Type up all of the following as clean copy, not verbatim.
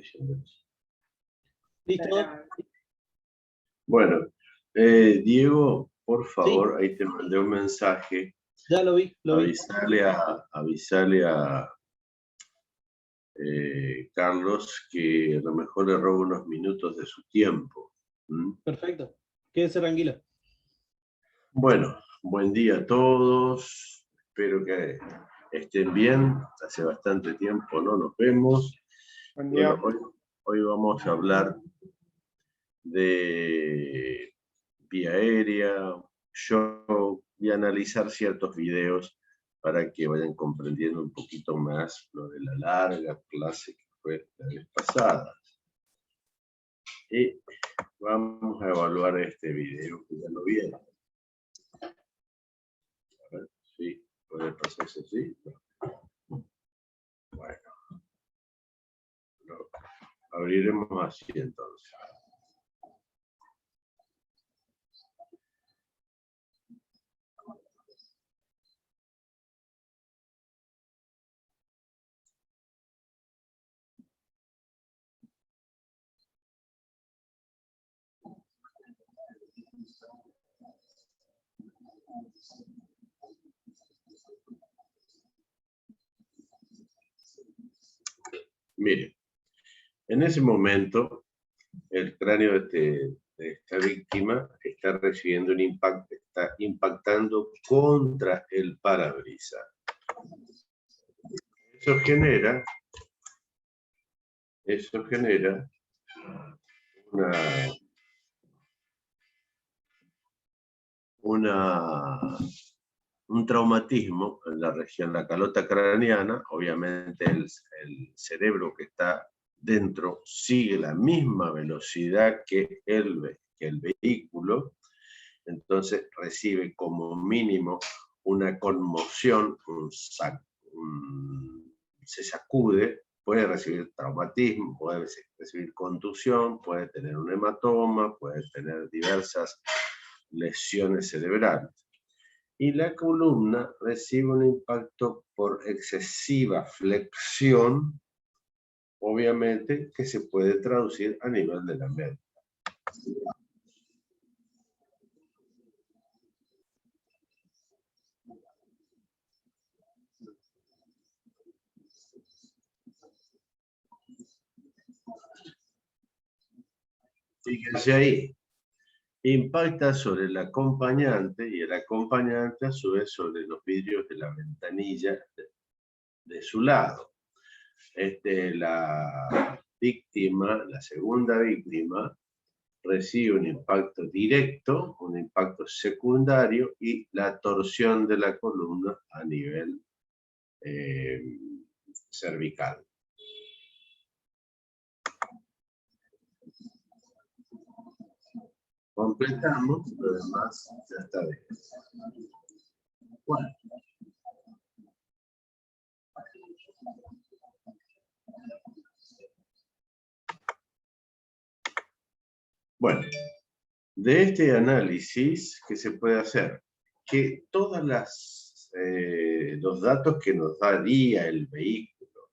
diciendo eso. ¿Listo? Bueno, Diego, por favor, Sí. ahí te mandé un mensaje. Ya lo vi, Avisale a Carlos que a lo mejor le robo unos minutos de su tiempo. ¿Mm? Perfecto. Quédese tranquilo. Bueno, buen día a todos. Espero que estén bien. Hace bastante tiempo no nos vemos. Buen día. Bueno, hoy vamos a hablar de vía aérea, show y analizar ciertos videos para que vayan comprendiendo un poquito más lo de la larga clase que fue la vez pasada. Y vamos a evaluar este video que ya lo vieron. A ver si puede pasarse así. Bueno, lo abriremos así entonces. Miren, en ese momento el cráneo de esta víctima está recibiendo un impacto, está impactando contra el parabrisas. Eso genera un traumatismo en la región, la calota craneana. Obviamente el cerebro que está dentro sigue la misma velocidad que el vehículo, entonces recibe como mínimo una conmoción, se sacude, puede recibir traumatismo, puede recibir contusión, puede tener un hematoma, puede tener diversas lesiones cerebrales. Y la columna recibe un impacto por excesiva flexión, obviamente, que se puede traducir a nivel de la médula. Fíjense ahí, impacta sobre el acompañante y el acompañante a su vez sobre los vidrios de la ventanilla de su lado. La víctima, la segunda víctima, recibe un impacto directo, un impacto secundario y la torsión de la columna a nivel cervical. Completamos, lo demás ya está bien. Bueno, de este análisis, ¿qué se puede hacer? Que todos los datos que nos daría el vehículo,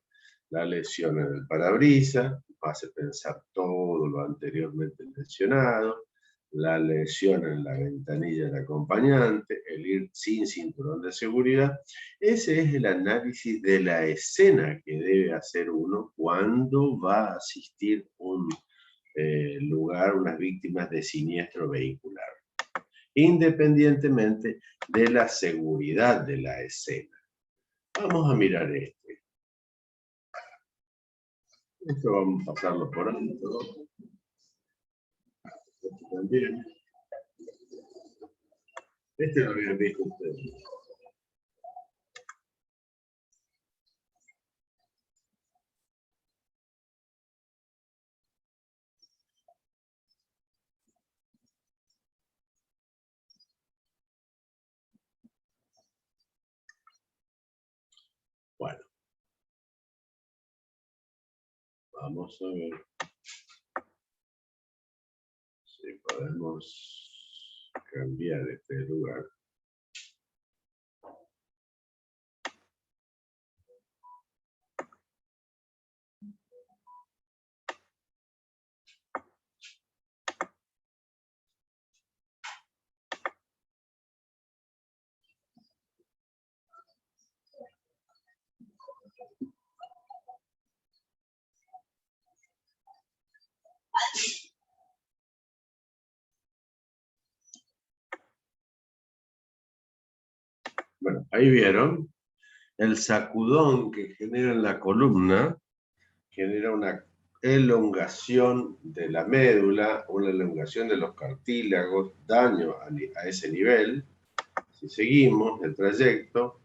la lesión en el parabrisas, hace pensar todo lo anteriormente mencionado, la lesión en la ventanilla del acompañante, el ir sin cinturón de seguridad. Ese es el análisis de la escena que debe hacer uno cuando va a asistir un lugar, unas víctimas de siniestro vehicular, independientemente de la seguridad de la escena. Vamos a mirar este. Esto vamos a pasarlo por alto. Este también. Este lo habían visto ustedes. Bueno. Vamos a ver si podemos cambiar este lugar. Bueno, ahí vieron el sacudón que genera en la columna, genera una elongación de la médula, una elongación de los cartílagos, daño a ese nivel. Si seguimos el trayecto,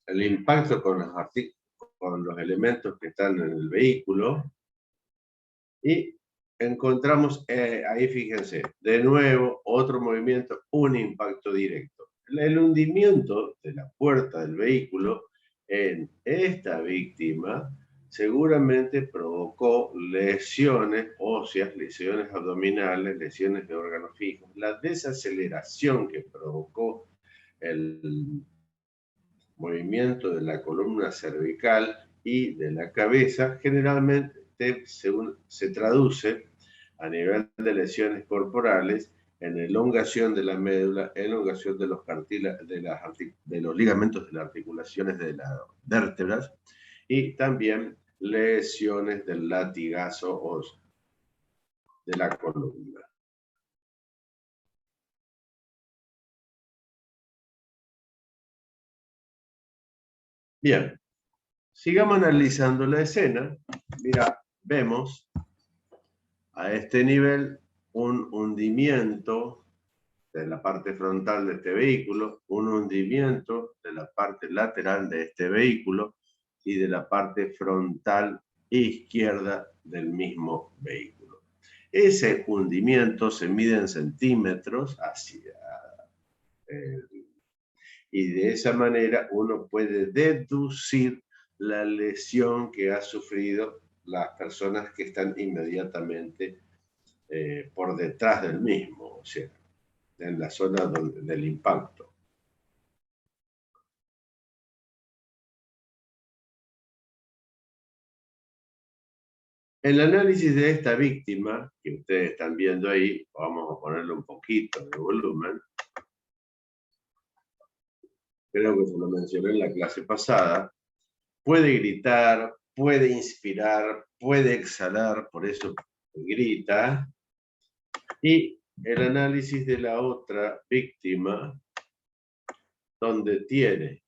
el impacto con los elementos que están en el vehículo, y encontramos, ahí fíjense, de nuevo otro movimiento, un impacto directo. El hundimiento de la puerta del vehículo en esta víctima seguramente provocó lesiones óseas, lesiones abdominales, lesiones de órganos fijos. La desaceleración que provocó el movimiento de la columna cervical y de la cabeza generalmente se traduce a nivel de lesiones corporales en elongación de la médula, elongación de los cartílagos, de los ligamentos de las articulaciones de las vértebras, y también lesiones del latigazo óseo de la columna. Bien, sigamos analizando la escena. Mira, vemos a este nivel un hundimiento de la parte frontal de este vehículo, un hundimiento de la parte lateral de este vehículo y de la parte frontal izquierda del mismo vehículo. Ese hundimiento se mide en centímetros y de esa manera uno puede deducir la lesión que ha sufrido las personas que están inmediatamente por detrás del mismo, o sea, en la zona del impacto. El análisis de esta víctima, que ustedes están viendo ahí, vamos a ponerle un poquito de volumen. Creo que se lo mencioné en la clase pasada. Puede gritar, puede inspirar, puede exhalar, por eso grita. Y el análisis de la otra víctima, donde tiene,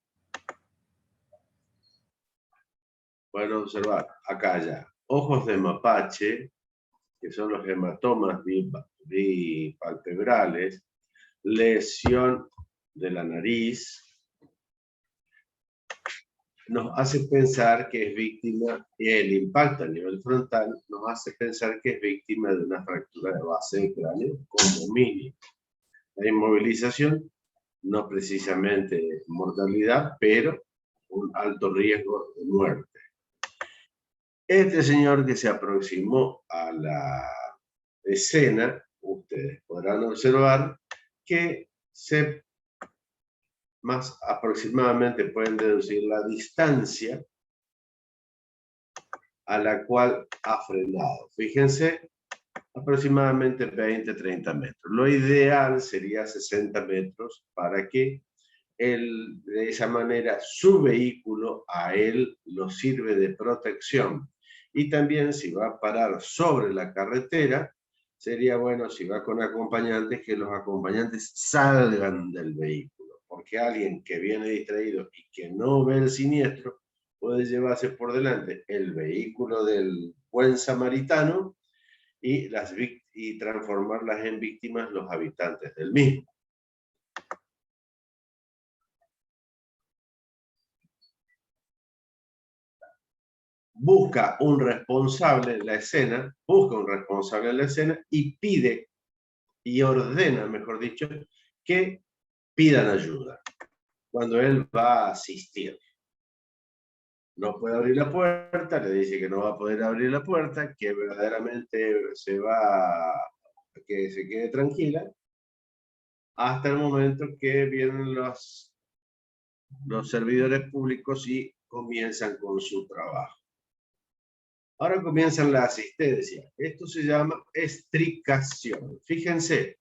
pueden observar acá ya, ojos de mapache, que son los hematomas bipalpebrales, lesión de la nariz, nos hace pensar que es víctima, y el impacto a nivel frontal nos hace pensar que es víctima de una fractura de base de cráneo como mínimo. La inmovilización, no precisamente mortalidad, pero un alto riesgo de muerte. Este señor que se aproximó a la escena, ustedes podrán observar que más aproximadamente pueden deducir la distancia a la cual ha frenado. Fíjense, aproximadamente 20-30 metros. Lo ideal sería 60 metros para que de esa manera su vehículo a él lo sirve de protección. Y también si va a parar sobre la carretera, sería bueno si va con acompañantes que los acompañantes salgan del vehículo, porque alguien que viene distraído y que no ve el siniestro puede llevarse por delante el vehículo del buen samaritano y transformarlas en víctimas los habitantes del mismo. Busca un responsable en la escena, y pide, y ordena, mejor dicho, que pidan ayuda cuando él va a asistir. No puede abrir la puerta, le dice que no va a poder abrir la puerta, que verdaderamente que se quede tranquila, hasta el momento que vienen los servidores públicos y comienzan con su trabajo. Ahora comienzan la asistencia. Esto se llama estricación. Fíjense,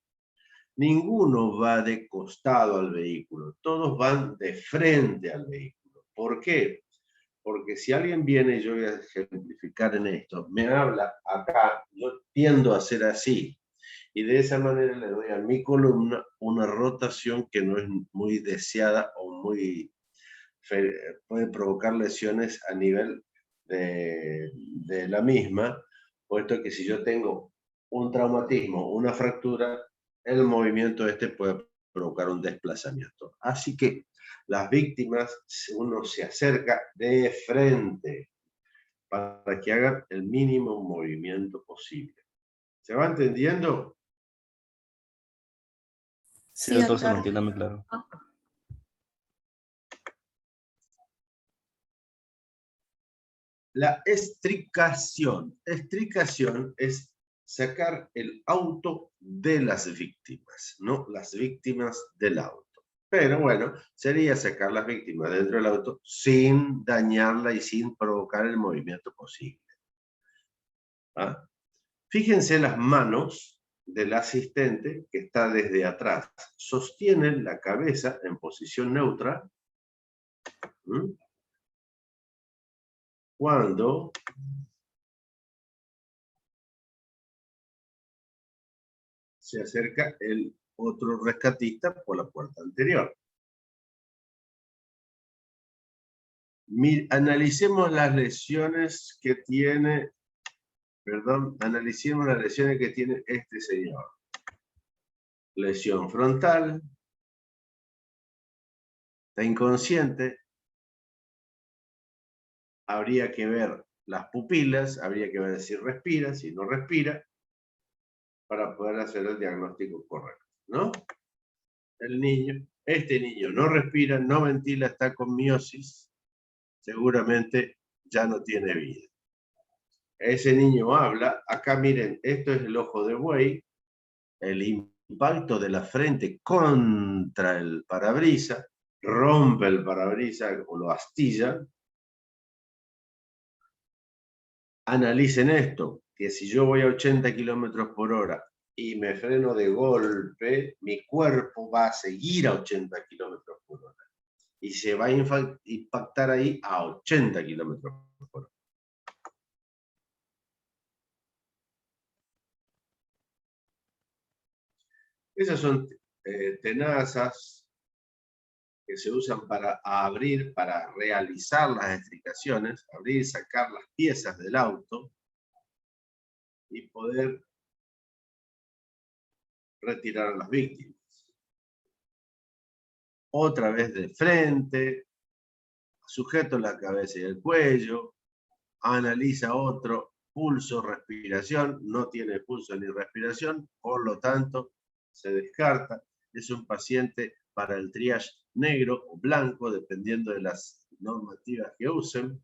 ninguno va de costado al vehículo, todos van de frente al vehículo. ¿Por qué? Porque si alguien viene, yo voy a ejemplificar en esto, me habla acá, yo tiendo a hacer así, Y de esa manera le doy a mi columna una rotación que no es muy deseada o muy puede provocar lesiones a nivel de la misma, puesto que si yo tengo un traumatismo, una fractura, el movimiento este puede provocar un desplazamiento. Así que las víctimas, uno se acerca de frente para que hagan el mínimo movimiento posible. ¿Se va entendiendo? Sí, Sí, doctor, se me doctor. entiende muy claro. La extricación. Extricación es sacar el auto de las víctimas, no las víctimas del auto. Pero bueno, sería sacar las víctimas dentro del auto sin dañarla y sin provocar el movimiento posible. ¿Ah? Fíjense las manos del asistente que está desde atrás. Sostienen la cabeza en posición neutra. ¿Mm? Cuando se acerca el otro rescatista por la puerta anterior. Analicemos las lesiones que tiene, analicemos las lesiones que tiene este señor. Lesión frontal, está inconsciente, habría que ver las pupilas, habría que ver si respira, si no respira, para poder hacer el diagnóstico correcto, ¿no? El niño, este niño no respira, no ventila, está con miosis, seguramente ya no tiene vida. Ese niño habla, acá miren, esto es el ojo de buey, el impacto de la frente contra el parabrisas, rompe el parabrisas o lo astilla. Analicen esto, que si yo voy a 80 kilómetros por hora y me freno de golpe, mi cuerpo va a seguir a 80 kilómetros por hora y se va a impactar ahí a 80 kilómetros por hora. Esas son tenazas que se usan para abrir, para realizar las extricaciones, abrir y sacar las piezas del auto y poder retirar a las víctimas. Otra vez de frente, sujeto la cabeza y el cuello, analiza otro, pulso, respiración, no tiene pulso ni respiración, por lo tanto se descarta, es un paciente para el triage negro o blanco, dependiendo de las normativas que usen.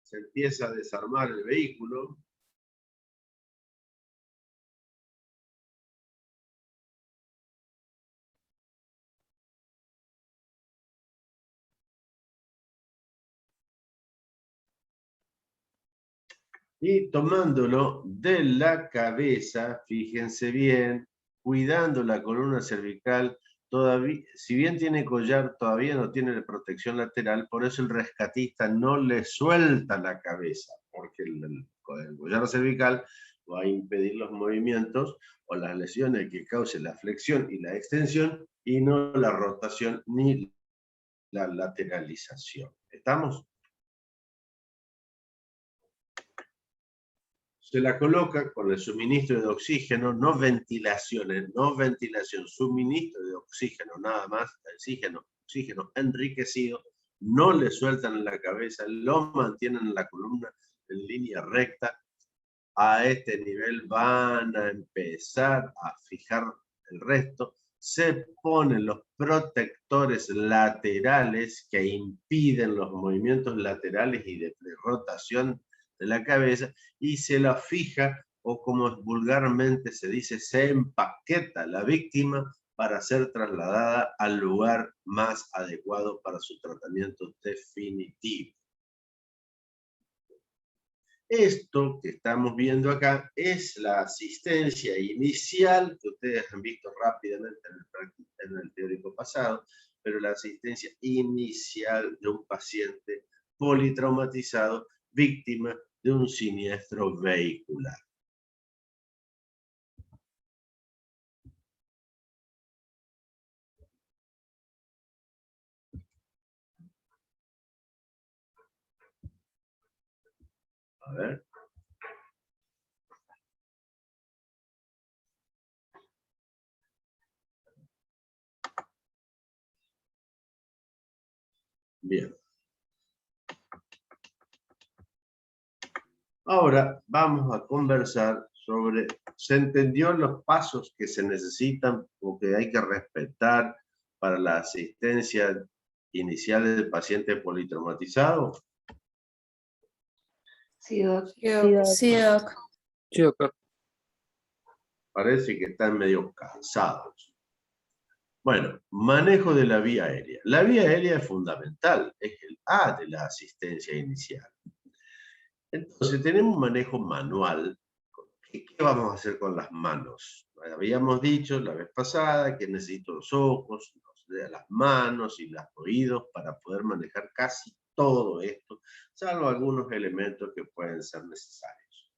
Se empieza a desarmar el vehículo. Y tomándolo de la cabeza, fíjense bien, cuidando la columna cervical, todavía, si bien tiene collar, todavía no tiene protección lateral, por eso el rescatista no le suelta la cabeza, porque el collar cervical va a impedir los movimientos o las lesiones que cause la flexión y la extensión, y no la rotación ni la lateralización. ¿Estamos? Se la coloca con el suministro de oxígeno, no ventilación, suministro de oxígeno, nada más, oxígeno enriquecido, no le sueltan la cabeza, lo mantienen en la columna en línea recta. A este nivel van a empezar a fijar el resto. Se ponen los protectores laterales que impiden los movimientos laterales y de rotación de la cabeza y se la fija, o como vulgarmente se dice, se empaqueta la víctima para ser trasladada al lugar más adecuado para su tratamiento definitivo. Esto que estamos viendo acá es la asistencia inicial que ustedes han visto rápidamente en el teórico pasado, pero la asistencia inicial de un paciente politraumatizado víctima de un siniestro vehicular. A ver. Bien. Ahora vamos a conversar sobre, ¿se entendió los pasos que se necesitan o que hay que respetar para la asistencia inicial del paciente politraumatizado? Sí, doc. Sí, doc. Sí, doctor. Parece que están medio cansados. Bueno, manejo de la vía aérea. La vía aérea es fundamental, es el A de la asistencia inicial. Entonces, tenemos un manejo manual. ¿Qué vamos a hacer con las manos? Habíamos dicho la vez pasada que necesito los ojos, las manos y los oídos para poder manejar casi todo esto, salvo algunos elementos que pueden ser necesarios.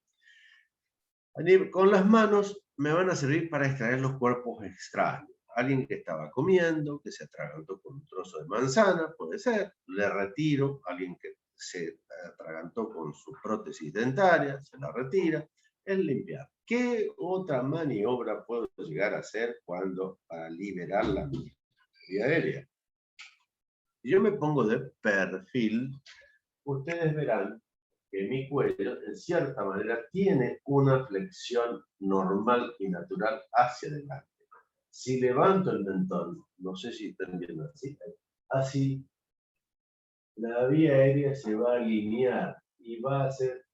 Con las manos me van a servir para extraer los cuerpos extraños. Alguien que estaba comiendo, que se atragantó con un trozo de manzana, puede ser, le retiro. Alguien que se atragantó con su prótesis dentaria, se la retira. Es limpiar. ¿Qué otra maniobra puedo llegar a hacer para liberar la vía aérea? Si yo me pongo de perfil, ustedes verán que mi cuello, en cierta manera, tiene una flexión normal y natural hacia adelante. Si levanto el mentón, no sé si están viendo así, la vía aérea se va a alinear y va a ser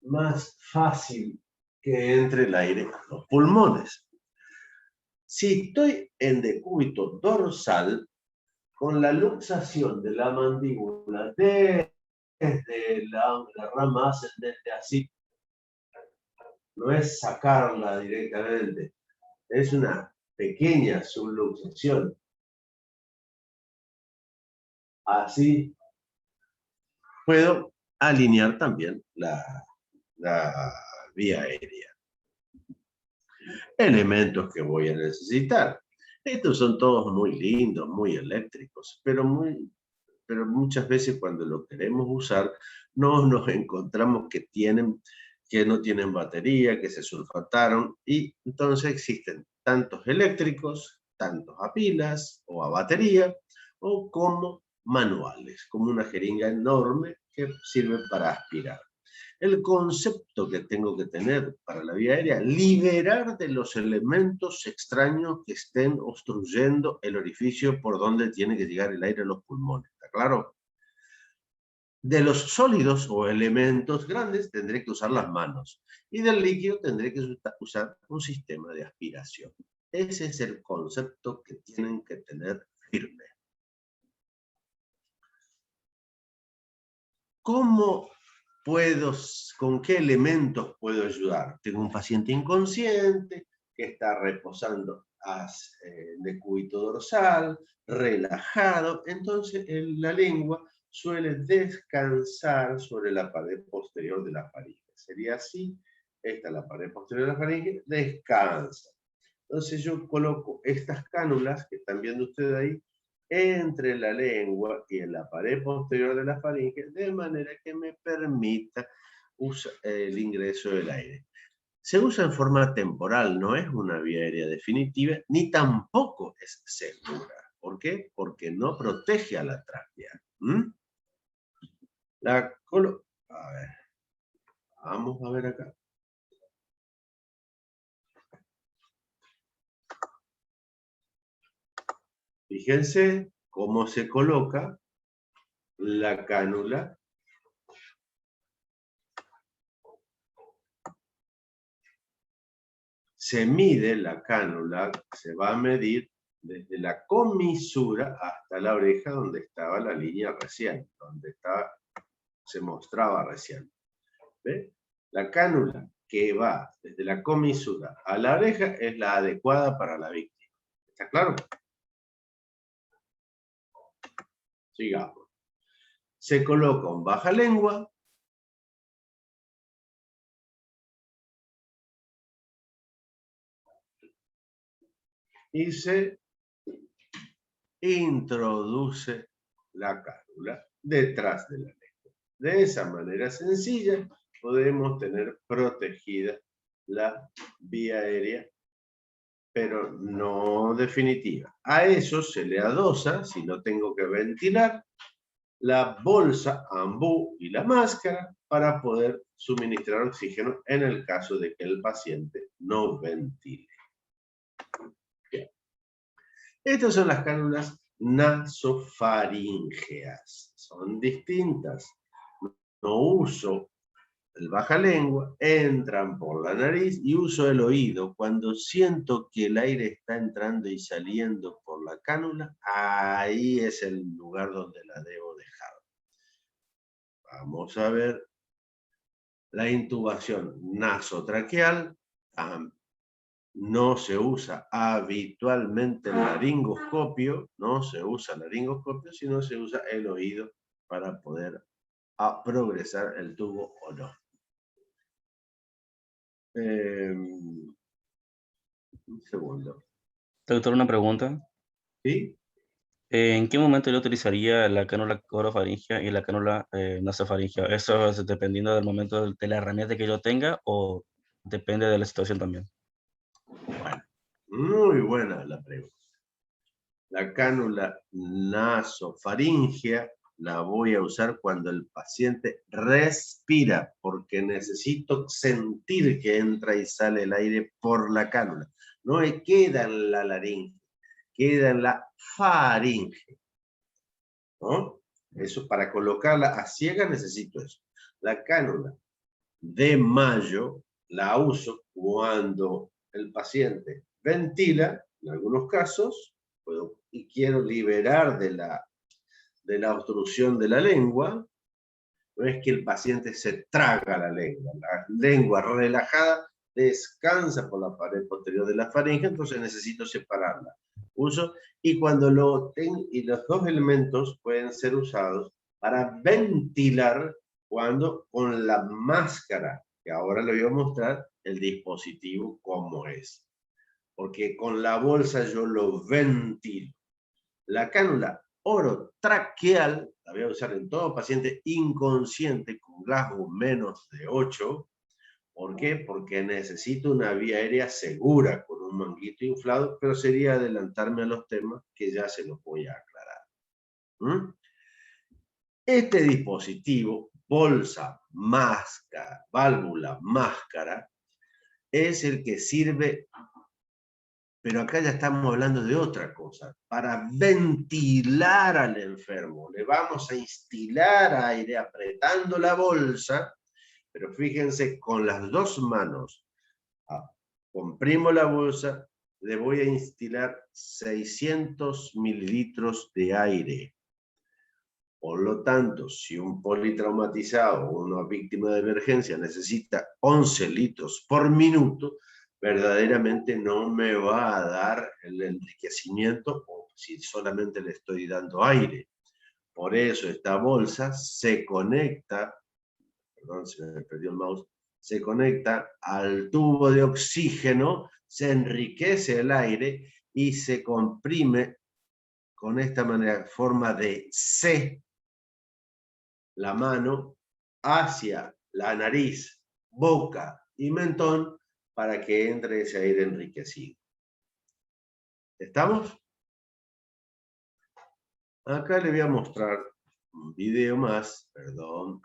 más fácil que entre el aire a los pulmones. Si estoy en decúbito dorsal, con la luxación de la mandíbula desde la rama ascendente así, no es sacarla directamente, es una pequeña subluxación. Así puedo alinear también la vía aérea. Elementos que voy a necesitar. Estos son todos muy lindos, muy eléctricos, pero muchas veces cuando lo queremos usar, nos encontramos que no tienen batería, que se sulfataron, y entonces existen tantos eléctricos, tantos a pilas o a batería, o como manuales, como una jeringa enorme que sirve para aspirar. El concepto que tengo que tener para la vía aérea, liberar de los elementos extraños que estén obstruyendo el orificio por donde tiene que llegar el aire a los pulmones. ¿Está claro? De los sólidos o elementos grandes tendré que usar las manos. Y del líquido tendré que usar un sistema de aspiración. Ese es el concepto que tienen que tener firme. ¿Con qué elementos puedo ayudar? Tengo un paciente inconsciente que está reposando en decúbito dorsal, relajado, entonces la lengua suele descansar sobre la pared posterior de la faringe. Sería así, esta es la pared posterior de la faringe, descansa. Entonces yo coloco estas cánulas que están viendo ustedes ahí entre la lengua y en la pared posterior de la faringe, de manera que me permita el ingreso del aire. Se usa en forma temporal, no es una vía aérea definitiva, ni tampoco es segura. ¿Por qué? Porque no protege a la tráquea. A ver, vamos a ver acá. Fíjense cómo se coloca la cánula. Se mide la cánula, se va a medir desde la comisura hasta la oreja donde estaba la línea recién, se mostraba recién. ¿Ve? La cánula que va desde la comisura a la oreja es la adecuada para la víctima. ¿Está claro? Sigamos. Se coloca un baja lengua. Y se introduce la cánula detrás de la lengua. De esa manera sencilla podemos tener protegida la vía aérea, pero no definitiva. A eso se le adosa, si no tengo que ventilar, la bolsa ambú y la máscara para poder suministrar oxígeno en el caso de que el paciente no ventile. Bien. Estas son las cánulas nasofaríngeas. Son distintas. No uso el bajalengua, entran por la nariz y uso el oído. Cuando siento que el aire está entrando y saliendo por la cánula, ahí es el lugar donde la debo dejar. Vamos a ver la intubación nasotraqueal. No se usa habitualmente el laringoscopio, no se usa el laringoscopio, sino se usa el oído para poder progresar el tubo o no. Un segundo. Doctor, una pregunta. ¿Sí? ¿En qué momento yo utilizaría la cánula orofaringea y la cánula nasofaringea? ¿Eso es dependiendo del momento de la herramienta que yo tenga o depende de la situación también? Bueno, muy buena la pregunta. La cánula nasofaringea la voy a usar cuando el paciente respira, porque necesito sentir que entra y sale el aire por la cánula. No queda en la laringe, queda en la faringe. ¿No? Eso, para colocarla a ciega necesito eso. La cánula de Mayo la uso cuando el paciente ventila, en algunos casos, y quiero liberar de la obstrucción de la lengua. No es que el paciente se traga la lengua relajada descansa por la pared posterior de la faringe, entonces necesito separarla. Uso, y cuando y los dos elementos pueden ser usados para ventilar cuando con la máscara, que ahora le voy a mostrar el dispositivo cómo es. Porque con la bolsa yo lo ventilo. La cánula orotraqueal la voy a usar en todo paciente inconsciente con gasgo menos de 8. ¿Por qué? Porque necesito una vía aérea segura con un manguito inflado, pero sería adelantarme a los temas que ya se los voy a aclarar. Este dispositivo, bolsa, máscara, válvula, máscara, es el que sirve, pero acá ya estamos hablando de otra cosa, para ventilar al enfermo. Le vamos a instilar aire apretando la bolsa, pero fíjense, con las dos manos comprimo la bolsa, le voy a instilar 600 mililitros de aire. Por lo tanto, si un politraumatizado o una víctima de emergencia necesita 11 litros por minuto, verdaderamente no me va a dar el enriquecimiento o si solamente le estoy dando aire. Por eso esta bolsa se conecta, perdón, se me perdió el mouse, se conecta al tubo de oxígeno, se enriquece el aire y se comprime con esta manera, forma de C, la mano hacia la nariz, boca y mentón para que entre ese aire enriquecido. ¿Estamos? Acá le voy a mostrar un video más, perdón,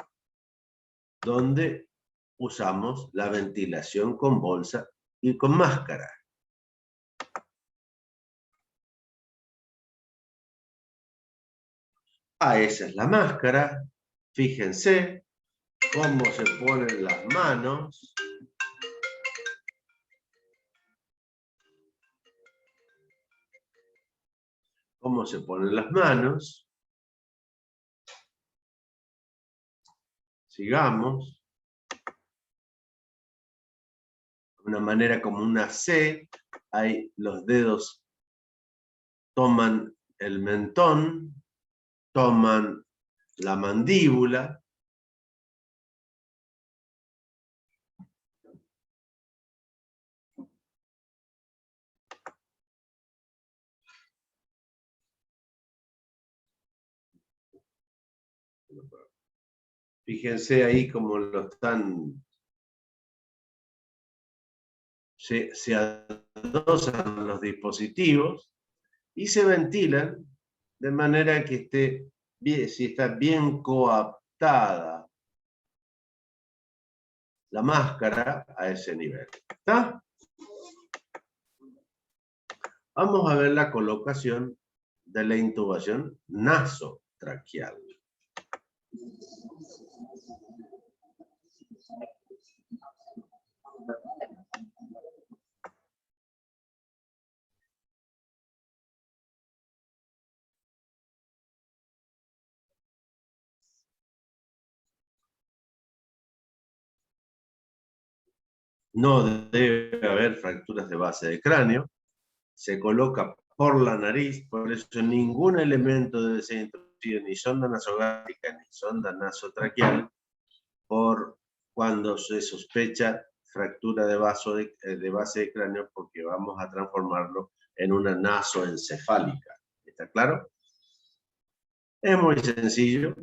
donde usamos la ventilación con bolsa y con máscara. Esa es la máscara. Fíjense cómo se ponen las manos. Cómo se ponen las manos. Sigamos. De una manera como una C, hay los dedos toman el mentón, toman la mandíbula. Fíjense ahí cómo lo están, se adosan los dispositivos y se ventilan de manera que esté bien, si está bien coaptada la máscara a ese nivel. ¿Está? Vamos a ver la colocación de la intubación nasotraqueal. No debe haber fracturas de base de cráneo. Se coloca por la nariz, por eso ningún elemento debe ser introducido, ni sonda nasogástrica ni sonda nasotraqueal, por cuando se sospecha fractura de base de cráneo, porque vamos a transformarlo en una nasoencefálica. ¿Está claro? Es muy sencillo,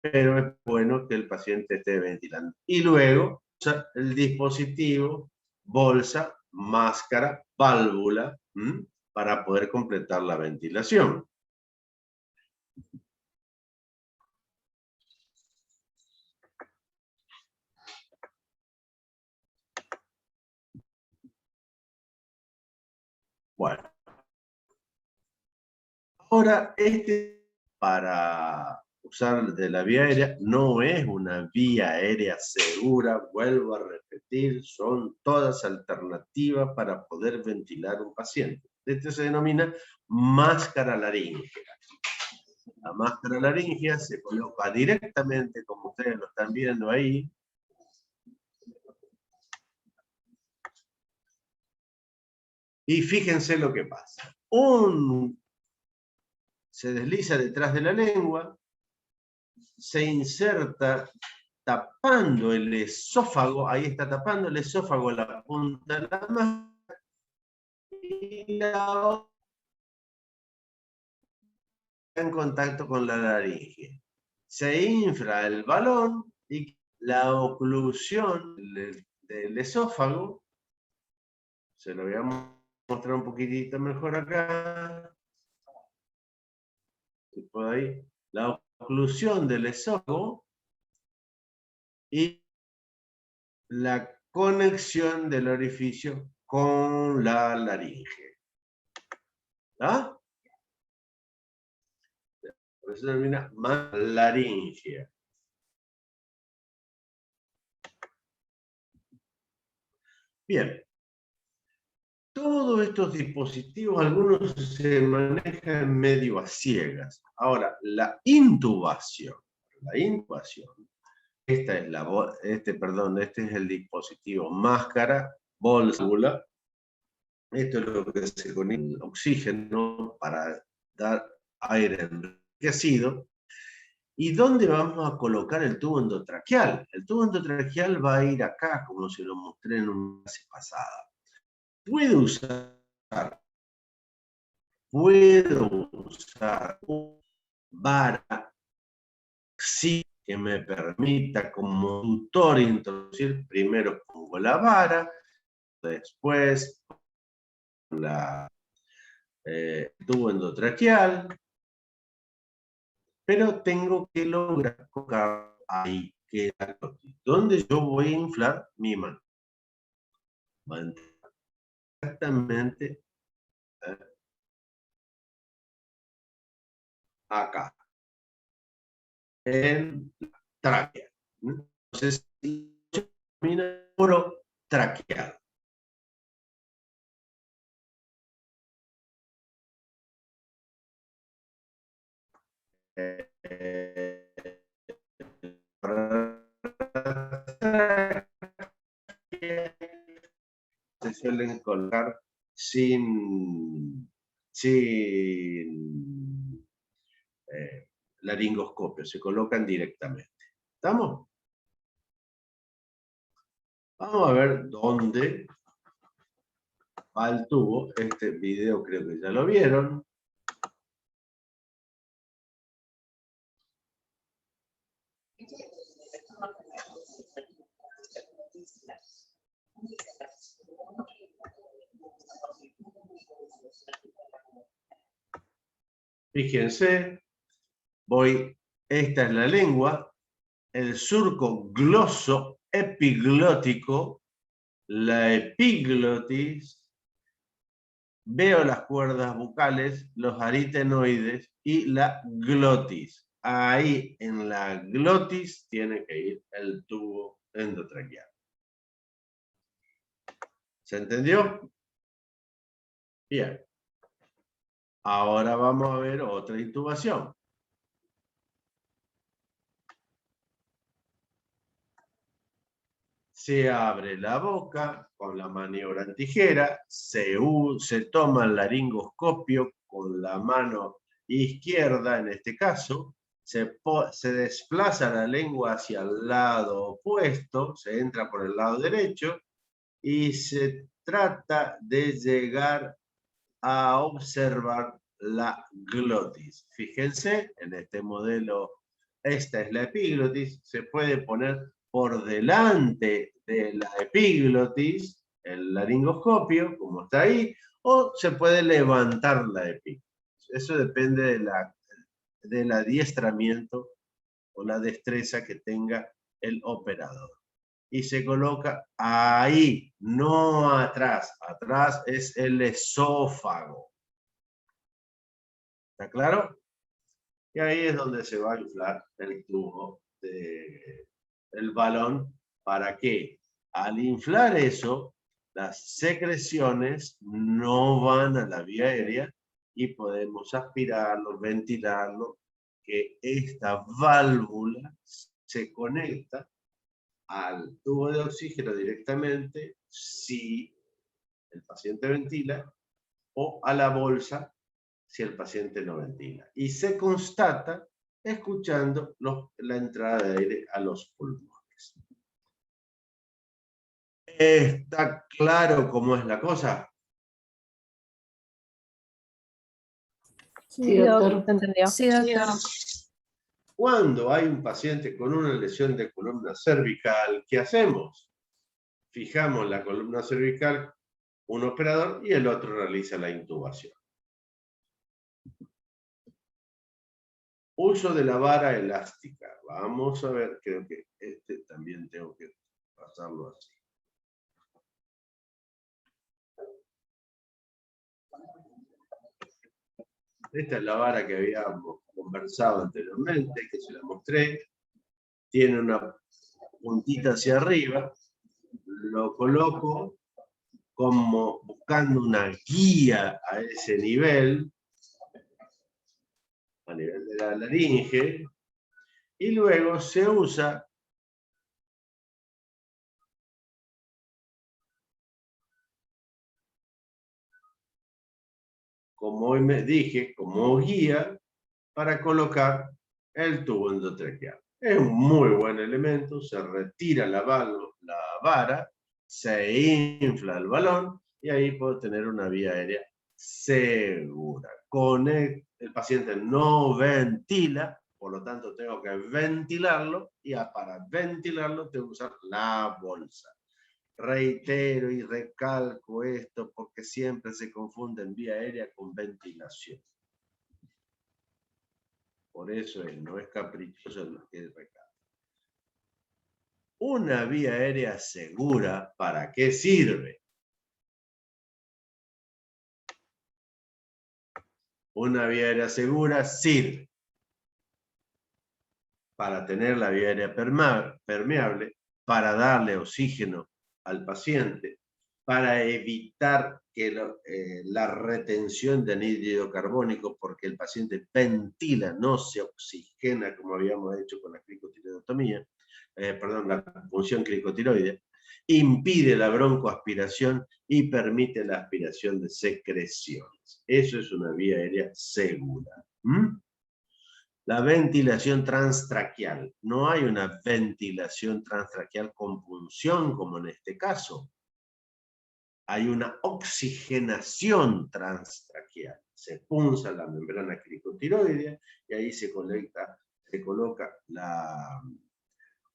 pero es bueno que el paciente esté ventilando. Y luego, el dispositivo, bolsa, máscara, válvula, para poder completar la ventilación. Bueno. Ahora, para usar de la vía aérea, no es una vía aérea segura, vuelvo a repetir, son todas alternativas para poder ventilar un paciente. Esto se denomina máscara laríngea. La máscara laríngea se coloca directamente, como ustedes lo están viendo ahí. Y fíjense lo que pasa. Se desliza detrás de la lengua, se inserta tapando el esófago, ahí está tapando el esófago la punta de la máscara, y la otra en contacto con la laringe. Se infla el balón y la oclusión del esófago, se lo voy a mostrar un poquitito mejor acá, por ahí, la oclusión del esófago y la conexión del orificio con la laringe. ¿Ah? Por eso se denomina laringea. Bien. Todos estos dispositivos, algunos se manejan medio a ciegas. Ahora, la intubación, este es el dispositivo máscara, bolsa. Esto es lo que se conecta oxígeno para dar aire enriquecido. ¿Y dónde vamos a colocar el tubo endotraqueal? El tubo endotraqueal va a ir acá, como se lo mostré en una clase pasada. Puedo usar un vara sí que me permita como tutor introducir. Primero pongo la vara, después tubo endotraqueal, pero tengo que lograr colocar ahí donde yo voy a inflar mi mano. Exactamente acá, en la tráquea. Entonces, termina puro traqueado. Se suelen colocar sin laringoscopio, se colocan directamente. ¿Estamos? Vamos a ver dónde va el tubo. Este video creo que ya lo vieron. Fíjense, esta es la lengua, el surco gloso-epiglótico, la epiglotis, veo las cuerdas bucales, los aritenoides y la glotis. Ahí en la glotis tiene que ir el tubo endotraqueal. ¿Se entendió? Bien. Ahora vamos a ver otra intubación. Se abre la boca con la maniobra en tijera, se toma el laringoscopio con la mano izquierda, en este caso, se desplaza la lengua hacia el lado opuesto, se entra por el lado derecho y se trata de llegar a observar la glotis. Fíjense, en este modelo, esta es la epiglotis, se puede poner por delante de la epiglotis el laringoscopio, como está ahí, o se puede levantar la epiglotis. Eso depende del adiestramiento o la destreza que tenga el operador. Y se coloca ahí, no atrás. Atrás es el esófago. ¿Está claro? Y ahí es donde se va a inflar el tubo del balón. ¿Para qué? Al inflar eso, las secreciones no van a la vía aérea y podemos aspirarlo, ventilarlo, que esta válvula se conecta al tubo de oxígeno directamente si el paciente ventila o a la bolsa si el paciente no ventila. Y se constata escuchando la entrada de aire a los pulmones. ¿Está claro cómo es la cosa? Sí, doctor. ¿Entendió? Sí, doctor. Cuando hay un paciente con una lesión de columna cervical, ¿qué hacemos? Fijamos la columna cervical, un operador y el otro realiza la intubación. Uso de la vara elástica. Vamos a ver, creo que este también tengo que pasarlo así. Esta es la vara que habíamos conversado anteriormente, que se la mostré. Tiene una puntita hacia arriba. Lo coloco como buscando una guía a ese nivel, a nivel de la laringe, y luego se usa como hoy me dije, como guía para colocar el tubo endotraqueal. Es un muy buen elemento, se retira la vara, se infla el balón y ahí puedo tener una vía aérea segura. El paciente no ventila, por lo tanto tengo que ventilarlo y para ventilarlo tengo que usar la bolsa. Reitero y recalco esto porque siempre se confunde en vía aérea con ventilación. Por eso no es caprichoso lo que recalco. Una vía aérea segura, ¿para qué sirve? Una vía aérea segura sirve para tener la vía aérea permeable, para darle oxígeno al paciente, para evitar que la retención de anhídrido carbónico, porque el paciente ventila, no se oxigena como habíamos hecho con la cricotiroidectomía, la punción cricotiroidea, impide la broncoaspiración y permite la aspiración de secreciones. Eso es una vía aérea segura. La ventilación transtraqueal. No hay una ventilación transtraqueal con punción como en este caso. Hay una oxigenación transtraqueal. Se punza la membrana cricotiroidea y ahí se coloca la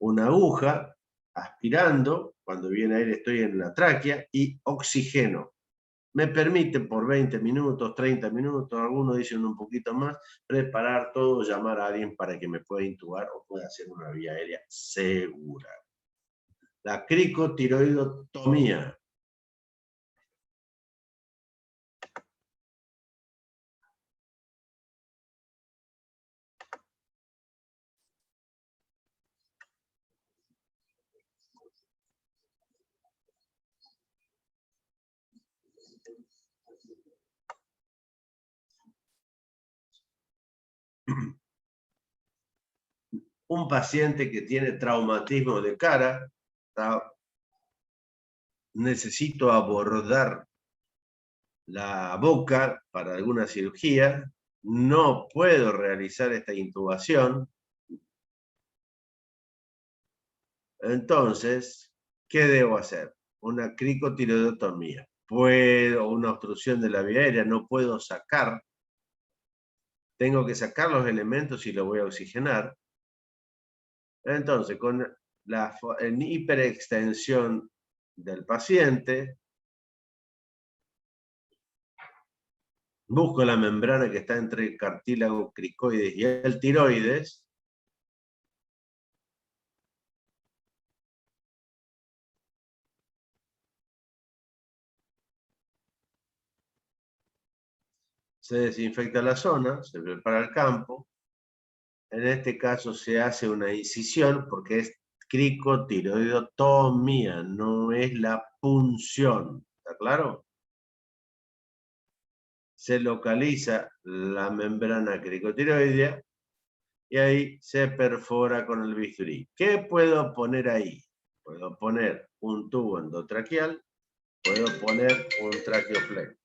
una aguja aspirando, cuando viene aire estoy en la tráquea, y oxigeno. Me permite por 20 minutos, 30 minutos, algunos dicen un poquito más, preparar todo, llamar a alguien para que me pueda intubar o pueda hacer una vía aérea segura. La cricotiroidotomía. Un paciente que tiene traumatismo de cara, necesito abordar la boca para alguna cirugía, no puedo realizar esta intubación. Entonces, ¿qué debo hacer? Una cricotiroidotomía. Puedo, una obstrucción de la vía aérea, no puedo sacar. Tengo que sacar los elementos y lo voy a oxigenar. Entonces, con la hiperextensión del paciente, busco la membrana que está entre el cartílago cricoides y el tiroides. Se desinfecta la zona, se prepara el campo. En este caso se hace una incisión porque es cricotiroidotomía, no es la punción. ¿Está claro? Se localiza la membrana cricotiroidea y ahí se perfora con el bisturí. ¿Qué puedo poner ahí? Puedo poner un tubo endotraqueal, puedo poner un traqueoflex.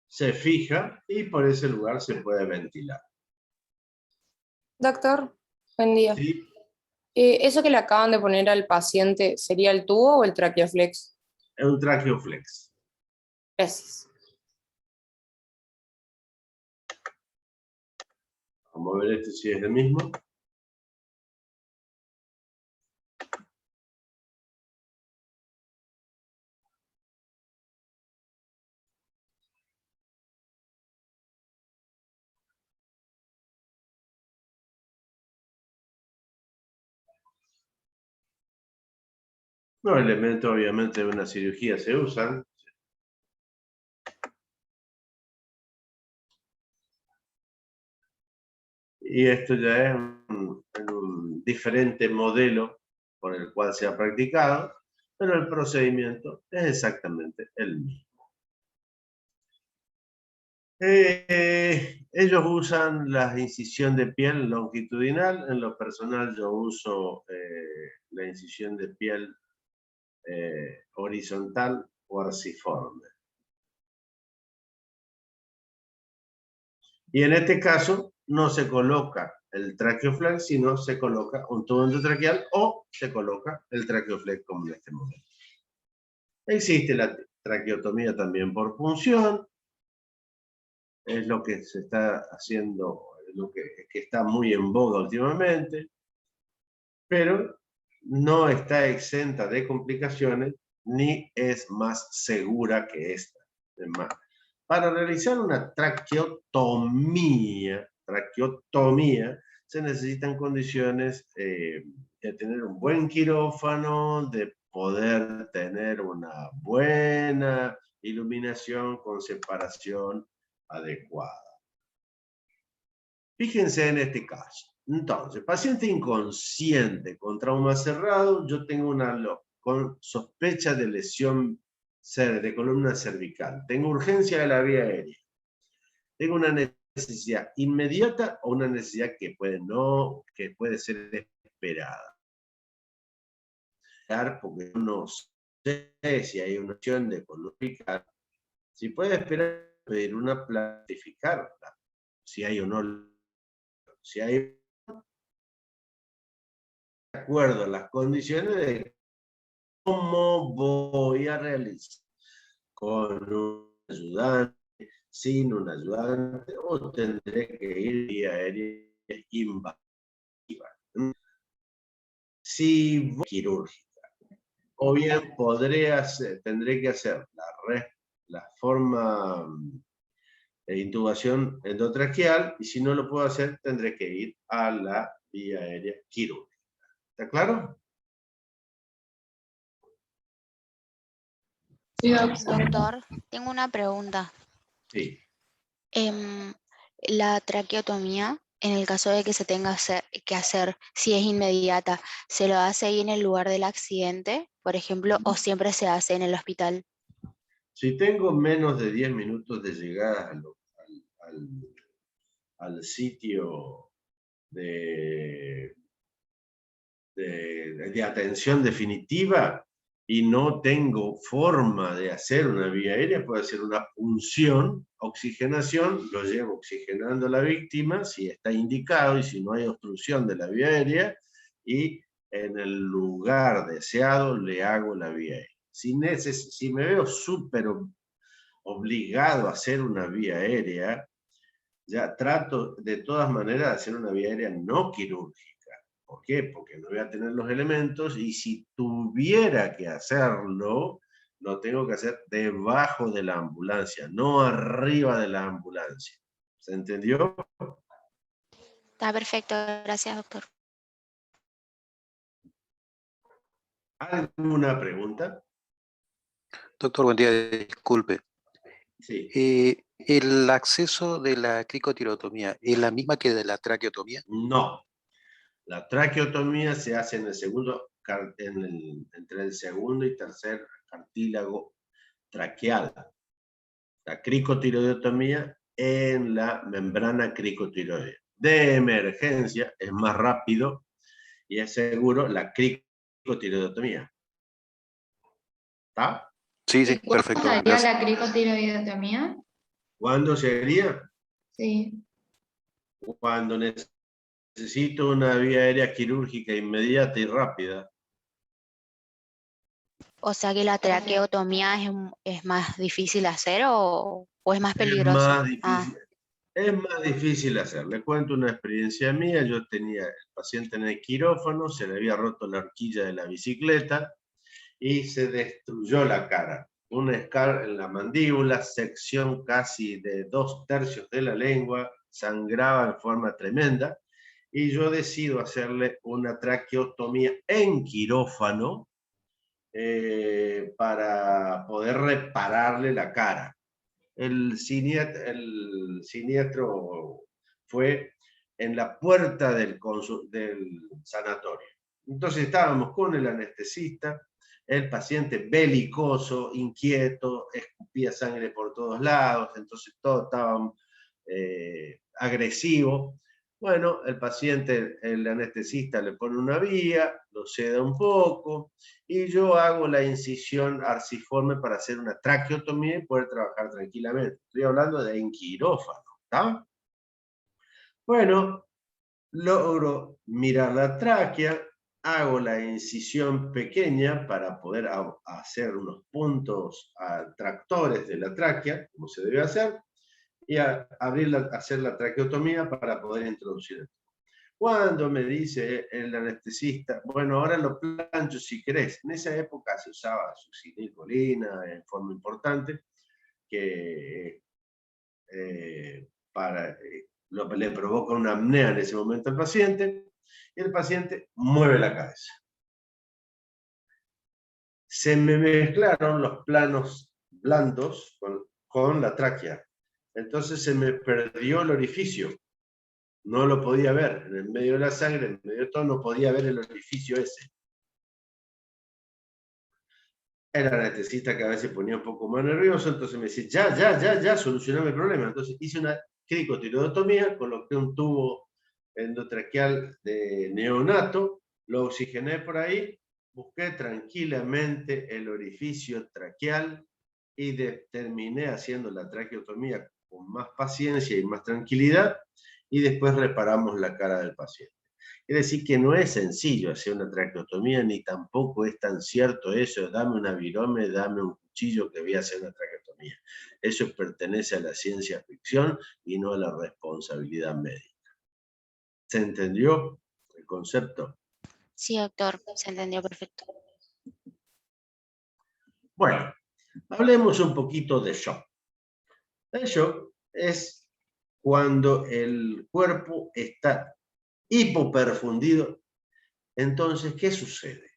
Se fija y por ese lugar se puede ventilar. Doctor, buen día. ¿Sí? ¿Eso que le acaban de poner al paciente sería el tubo o el traqueoflex? Es un traqueoflex. Gracias. Vamos a ver este si es el mismo. Los elementos obviamente de una cirugía se usan. Y esto ya es un diferente modelo por el cual se ha practicado, pero el procedimiento es exactamente el mismo. Ellos usan la incisión de piel longitudinal. En lo personal yo uso la incisión de piel horizontal o arciforme. Y en este caso no se coloca el traqueoflex, sino se coloca un tubo endotraqueal o se coloca el traqueoflex como en este momento. Existe la traqueotomía también por punción. Es lo que se está haciendo, lo que está muy en boga últimamente, pero no está exenta de complicaciones ni es más segura que esta. Es más, para realizar una traqueotomía se necesitan condiciones de tener un buen quirófano, de poder tener una buena iluminación con separación adecuada. Fíjense en este caso. Entonces, paciente inconsciente con trauma cerrado, yo tengo con sospecha de lesión de columna cervical. Tengo urgencia de la vía aérea. Tengo una necesidad inmediata o una necesidad que puede ser esperada. Porque no sé si hay una opción de columna. Si puede esperar, pedir una planificarla. Si hay o no. Si hay de acuerdo a las condiciones de cómo voy a realizar con un ayudante, sin un ayudante, o tendré que ir vía aérea invasiva. Si voy quirúrgica, o bien tendré que hacer la forma de intubación endotraqueal, y si no lo puedo hacer, tendré que ir a la vía aérea quirúrgica. ¿Está claro? Sí, doctor. Doctor, tengo una pregunta. Sí. La traqueotomía, en el caso de que se tenga que hacer, si es inmediata, ¿se lo hace ahí en el lugar del accidente, por ejemplo, o siempre se hace en el hospital? Si tengo menos de 10 minutos de llegada al sitio de atención definitiva y no tengo forma de hacer una vía aérea, puedo hacer una punción, oxigenación, lo llevo oxigenando a la víctima, si está indicado y si no hay obstrucción de la vía aérea, y en el lugar deseado le hago la vía aérea. Si me veo súper obligado a hacer una vía aérea, ya trato de todas maneras de hacer una vía aérea no quirúrgica. ¿Por qué? Porque no voy a tener los elementos, y si tuviera que hacerlo, lo tengo que hacer debajo de la ambulancia, no arriba de la ambulancia. ¿Se entendió? Está perfecto, gracias, doctor. ¿Alguna pregunta? Doctor, buen día, disculpe. Sí. ¿El acceso de la cricotirotomía es la misma que de la traqueotomía? No. La traqueotomía se hace en el segundo, entre el segundo y tercer cartílago traqueal. La cricotiroidectomía en la membrana cricotiroidea. De emergencia es más rápido y es seguro la cricotiroidectomía. ¿Está? Sí, sí, ¿Y cuándo perfecto. sería Gracias. la cricotiroidectomía? ¿Cuándo sería? Sí. Cuando necesito una vía aérea quirúrgica inmediata y rápida. O sea que la traqueotomía es más difícil hacer o es más Es peligroso. más difícil. Es más difícil hacer. Le cuento una experiencia mía. Yo tenía el paciente en el quirófano, se le había roto la horquilla de la bicicleta y se destruyó la cara. Una escar en la mandíbula, sección casi de 2/3 de la lengua, sangraba en forma tremenda, y yo decido hacerle una traqueotomía en quirófano para poder repararle la cara. El siniestro fue en la puerta del sanatorio. Entonces estábamos con el anestesista, el paciente belicoso, inquieto, escupía sangre por todos lados, entonces todo estaba agresivo. Bueno, el paciente, el anestesista le pone una vía, lo seda un poco, y yo hago la incisión arciforme para hacer una traqueotomía y poder trabajar tranquilamente. Estoy hablando de en quirófano, ¿está? Bueno, logro mirar la tráquea, hago la incisión pequeña para poder hacer unos puntos tractores de la tráquea, como se debe hacer, y hacer la traqueotomía para poder introducir el tubo. Cuando me dice el anestesista, bueno, ahora lo plancho si querés. En esa época se usaba succinilcolina en forma importante, que le provoca una apnea en ese momento al paciente, y el paciente mueve la cabeza. Se me mezclaron los planos blandos con la tráquea. Entonces se me perdió el orificio. No lo podía ver. En el medio de la sangre, en medio de todo, no podía ver el orificio ese. El anestesista cada vez se ponía un poco más nervioso, entonces me decía, ya, solucioname el problema. Entonces hice una cricotirotomía, coloqué un tubo endotraqueal de neonato, lo oxigené por ahí, busqué tranquilamente el orificio traqueal y terminé haciendo la traqueotomía con más paciencia y más tranquilidad, y después reparamos la cara del paciente. Es decir, que no es sencillo hacer una traqueotomía, ni tampoco es tan cierto eso, dame una virome, dame un cuchillo que voy a hacer una traqueotomía. Eso pertenece a la ciencia ficción y no a la responsabilidad médica. ¿Se entendió el concepto? Sí, doctor, se entendió perfecto. Bueno, hablemos un poquito de shock. El shock es cuando el cuerpo está hipoperfundido. Entonces, ¿qué sucede?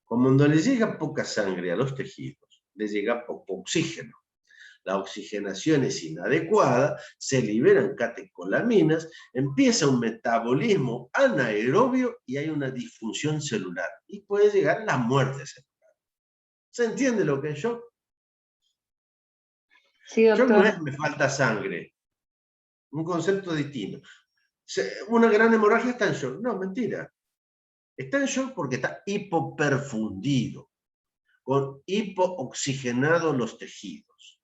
Cuando le llega poca sangre a los tejidos, le llega poco oxígeno. La oxigenación es inadecuada, se liberan catecolaminas, empieza un metabolismo anaerobio y hay una disfunción celular. Y puede llegar la muerte celular. ¿Se entiende lo que es shock? Sí, Shock no es doctor. me falta sangre. Un concepto distinto. Una gran hemorragia está en shock. No, mentira. Está en shock porque está hipoperfundido, con hipooxigenados los tejidos.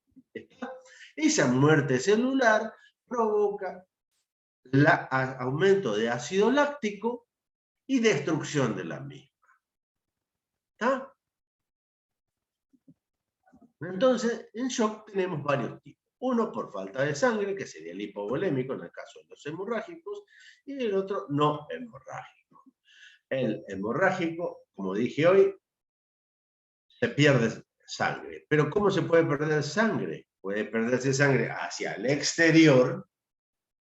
Esa muerte celular provoca el aumento de ácido láctico y destrucción de la misma. ¿Está? Entonces, en shock tenemos varios tipos. Uno por falta de sangre, que sería el hipovolémico en el caso de los hemorrágicos, y el otro no hemorrágico. El hemorrágico, como dije hoy, se pierde sangre. Pero ¿cómo se puede perder sangre? Puede perderse sangre hacia el exterior,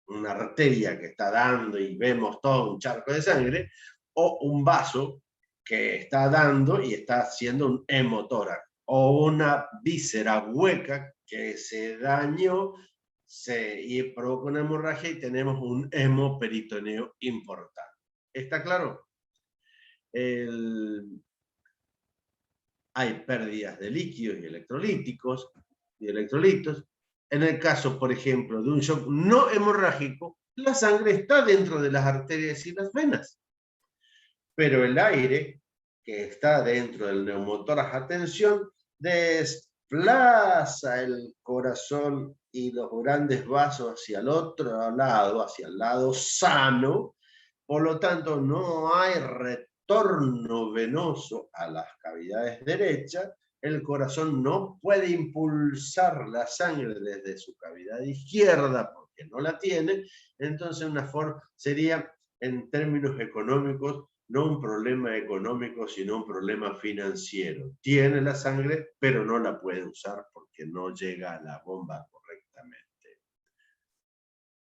una arteria que está dando y vemos todo un charco de sangre, o un vaso que está dando y está haciendo un hemotórax, o una víscera hueca que se dañó y provoca una hemorragia y tenemos un hemoperitoneo importante. ¿Está claro? Hay pérdidas de líquidos y electrolitos. En el caso, por ejemplo, de un shock no hemorrágico, la sangre está dentro de las arterias y las venas. Pero el aire que está dentro del neumotórax a tensión desplaza el corazón y los grandes vasos hacia el otro lado, hacia el lado sano. Por lo tanto, no hay retorno venoso a las cavidades derechas. El corazón no puede impulsar la sangre desde su cavidad izquierda porque no la tiene. Entonces, una forma sería, en términos económicos, no un problema económico, sino un problema financiero. Tiene la sangre, pero no la puede usar porque no llega a la bomba correctamente.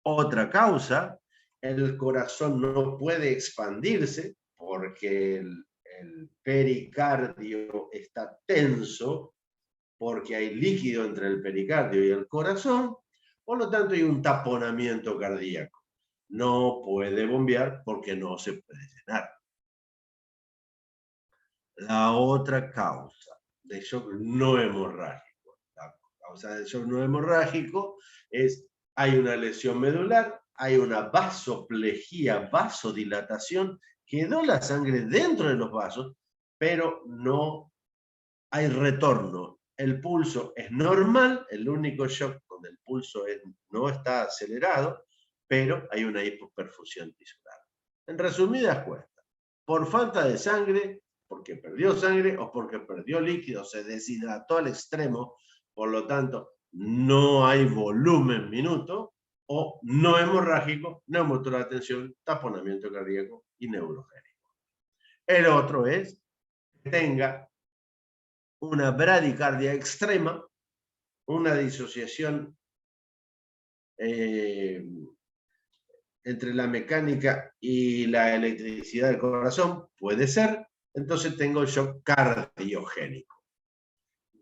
Otra causa, el corazón no puede expandirse porque el pericardio está tenso, porque hay líquido entre el pericardio y el corazón, por lo tanto hay un taponamiento cardíaco. No puede bombear porque no se puede llenar. La otra causa de shock no hemorrágico, la causa del shock no hemorrágico es, hay una lesión medular, hay una vasoplejía, vasodilatación, quedó la sangre dentro de los vasos, pero no hay retorno. El pulso es normal, el único shock donde el pulso no está acelerado, pero hay una hipoperfusión tisular. En resumidas cuentas, por falta de sangre, porque perdió sangre o porque perdió líquido, se deshidrató al extremo, por lo tanto, no hay volumen minuto, o no hemorrágico, neumotórax de tensión, taponamiento cardíaco y neurogénico. El otro es que tenga una bradicardia extrema, una disociación entre la mecánica y la electricidad del corazón, puede ser, entonces tengo shock cardiogénico.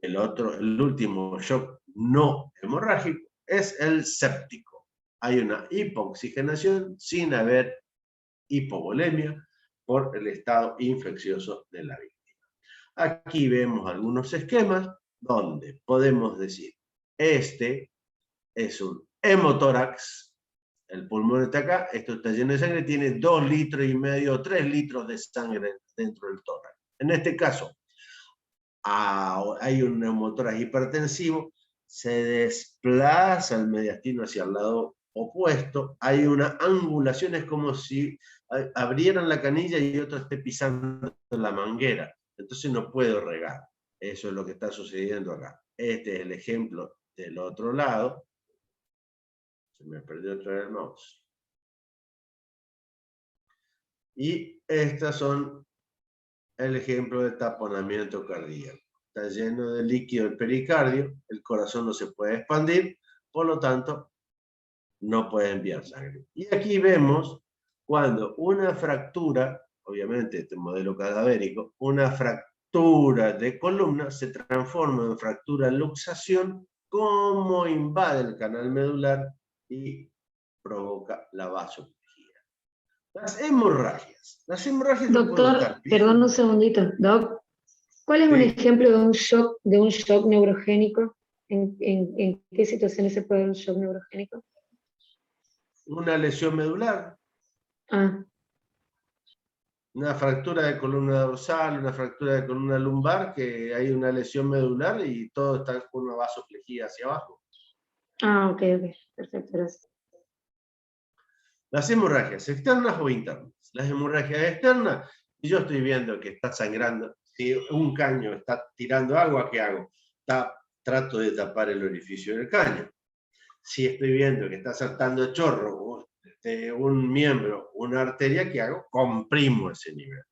El último shock no hemorrágico es el séptico. Hay una hipooxigenación sin haber hipovolemia por el estado infeccioso de la víctima. Aquí vemos algunos esquemas donde podemos decir, este es un hemotórax, el pulmón está acá, esto está lleno de sangre, tiene 2,5 litros o 3 litros de sangre dentro del tórax. En este caso, hay un neumotórax hipertensivo, se desplaza el mediastino hacia el lado opuesto, hay una angulación, es como si abrieran la canilla y otro esté pisando la manguera, entonces no puedo regar. Eso es lo que está sucediendo acá. Este es el ejemplo del otro lado. Se me perdió otra vez el mouse. Y estas son el ejemplo de taponamiento cardíaco. Está lleno de líquido el pericardio, el corazón no se puede expandir, por lo tanto, no puede enviar sangre. Y aquí vemos cuando una fractura, obviamente este modelo cadavérico, una fractura de columna se transforma en fractura luxación, cómo invade el canal medular y provoca la vasoplejía. Las hemorragias. Las hemorragias no puedo Doctor, estar bien. perdón un segundito. Doc, ¿cuál es un Sí. ejemplo de un shock neurogénico? ¿En qué situaciones se puede dar un shock neurogénico? Una lesión medular, Ah, una fractura de columna dorsal, una fractura de columna lumbar, que hay una lesión medular y todo está con una vasoplejía hacia abajo. ok, perfecto, gracias. Las hemorragias externas o internas. Las hemorragias externas, si yo estoy viendo que está sangrando, si un caño está tirando agua, ¿qué hago? Trato de tapar el orificio del caño. Si estoy viendo que está saltando chorro de un miembro, una arteria, ¿qué hago? Comprimo ese nivel.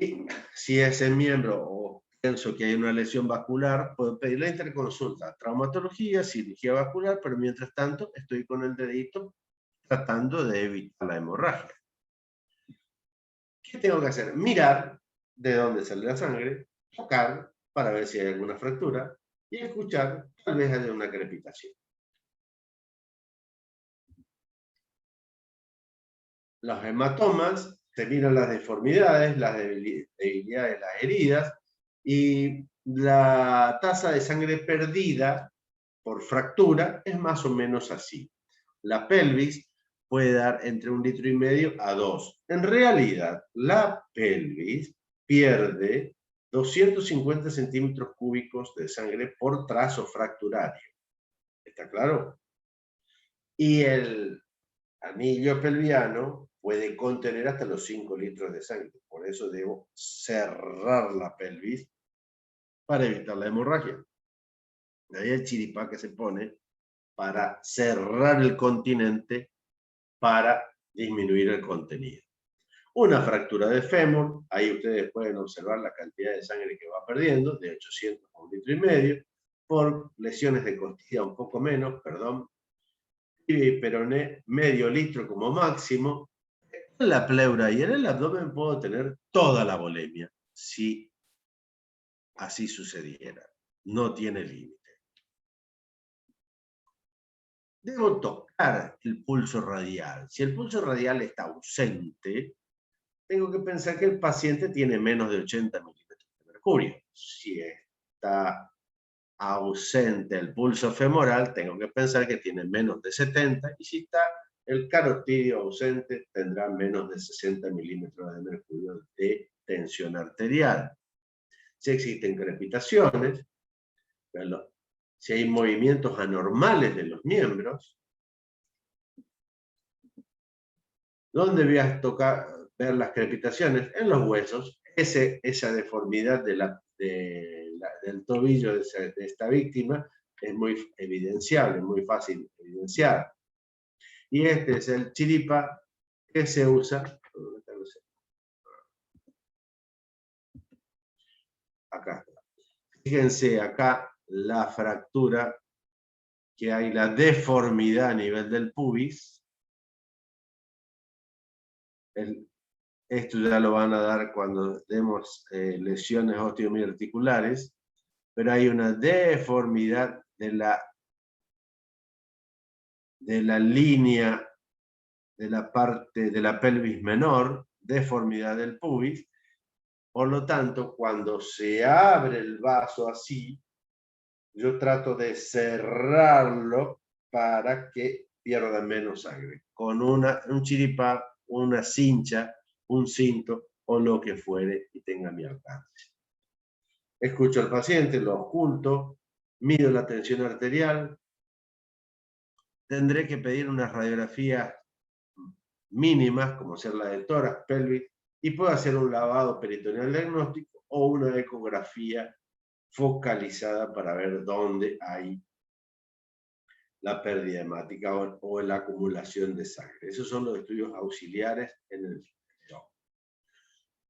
Y si ese miembro, o pienso que hay una lesión vascular, puedo pedir la interconsulta, traumatología, cirugía vascular, pero mientras tanto estoy con el dedito tratando de evitar la hemorragia. ¿Qué tengo que hacer? Mirar de dónde sale la sangre, tocar para ver si hay alguna fractura y escuchar, tal vez haya una crepitación. Los hematomas, se miran las deformidades, las debilidades, las heridas, y la tasa de sangre perdida por fractura es más o menos así. La pelvis puede dar entre 1,5 litros a 2. En realidad, la pelvis pierde 250 centímetros cúbicos de sangre por trazo fracturario. ¿Está claro? Y el anillo pelviano puede contener hasta los 5 litros de sangre. Por eso debo cerrar la pelvis para evitar la hemorragia. De ahí el chiripá que se pone para cerrar el continente para disminuir el contenido. Una fractura de fémur, ahí ustedes pueden observar la cantidad de sangre que va perdiendo, de 800 a 1,5 litros, por lesiones de costilla un poco menos, perdón, y peroné medio litro como máximo. En la pleura y en el abdomen puedo tener toda la volemia, si así sucediera. No tiene límite. Debo tocar el pulso radial. Si el pulso radial está ausente, tengo que pensar que el paciente tiene menos de 80 milímetros de mercurio. Si está ausente el pulso femoral, tengo que pensar que tiene menos de 70, y si está el carotidio ausente, tendrá menos de 60 milímetros de mercurio de tensión arterial. Si existen crepitaciones, si hay movimientos anormales de los miembros, ¿dónde voy a ver las crepitaciones? En los huesos. Esa deformidad del tobillo de esta víctima es muy evidenciable, muy fácil evidenciar. Y este es el chiripa que se usa. Acá. Fíjense acá la fractura, que hay la deformidad a nivel del pubis. Esto ya lo van a dar cuando demos lesiones osteomiarticulares, pero hay una deformidad de la línea de la parte de la pelvis menor, deformidad del pubis, Por lo tanto, cuando se abre el vaso así, yo trato de cerrarlo para que pierda menos sangre. Con un chiripá, una cincha, un cinto o lo que fuere y tenga mi alcance. Escucho al paciente, lo oculto, mido la tensión arterial. Tendré que pedir unas radiografías mínimas, como ser la de tórax, pelvis, y puedo hacer un lavado peritoneal diagnóstico o una ecografía focalizada para ver dónde hay la pérdida hemática o la acumulación de sangre. Esos son los estudios auxiliares en el shock.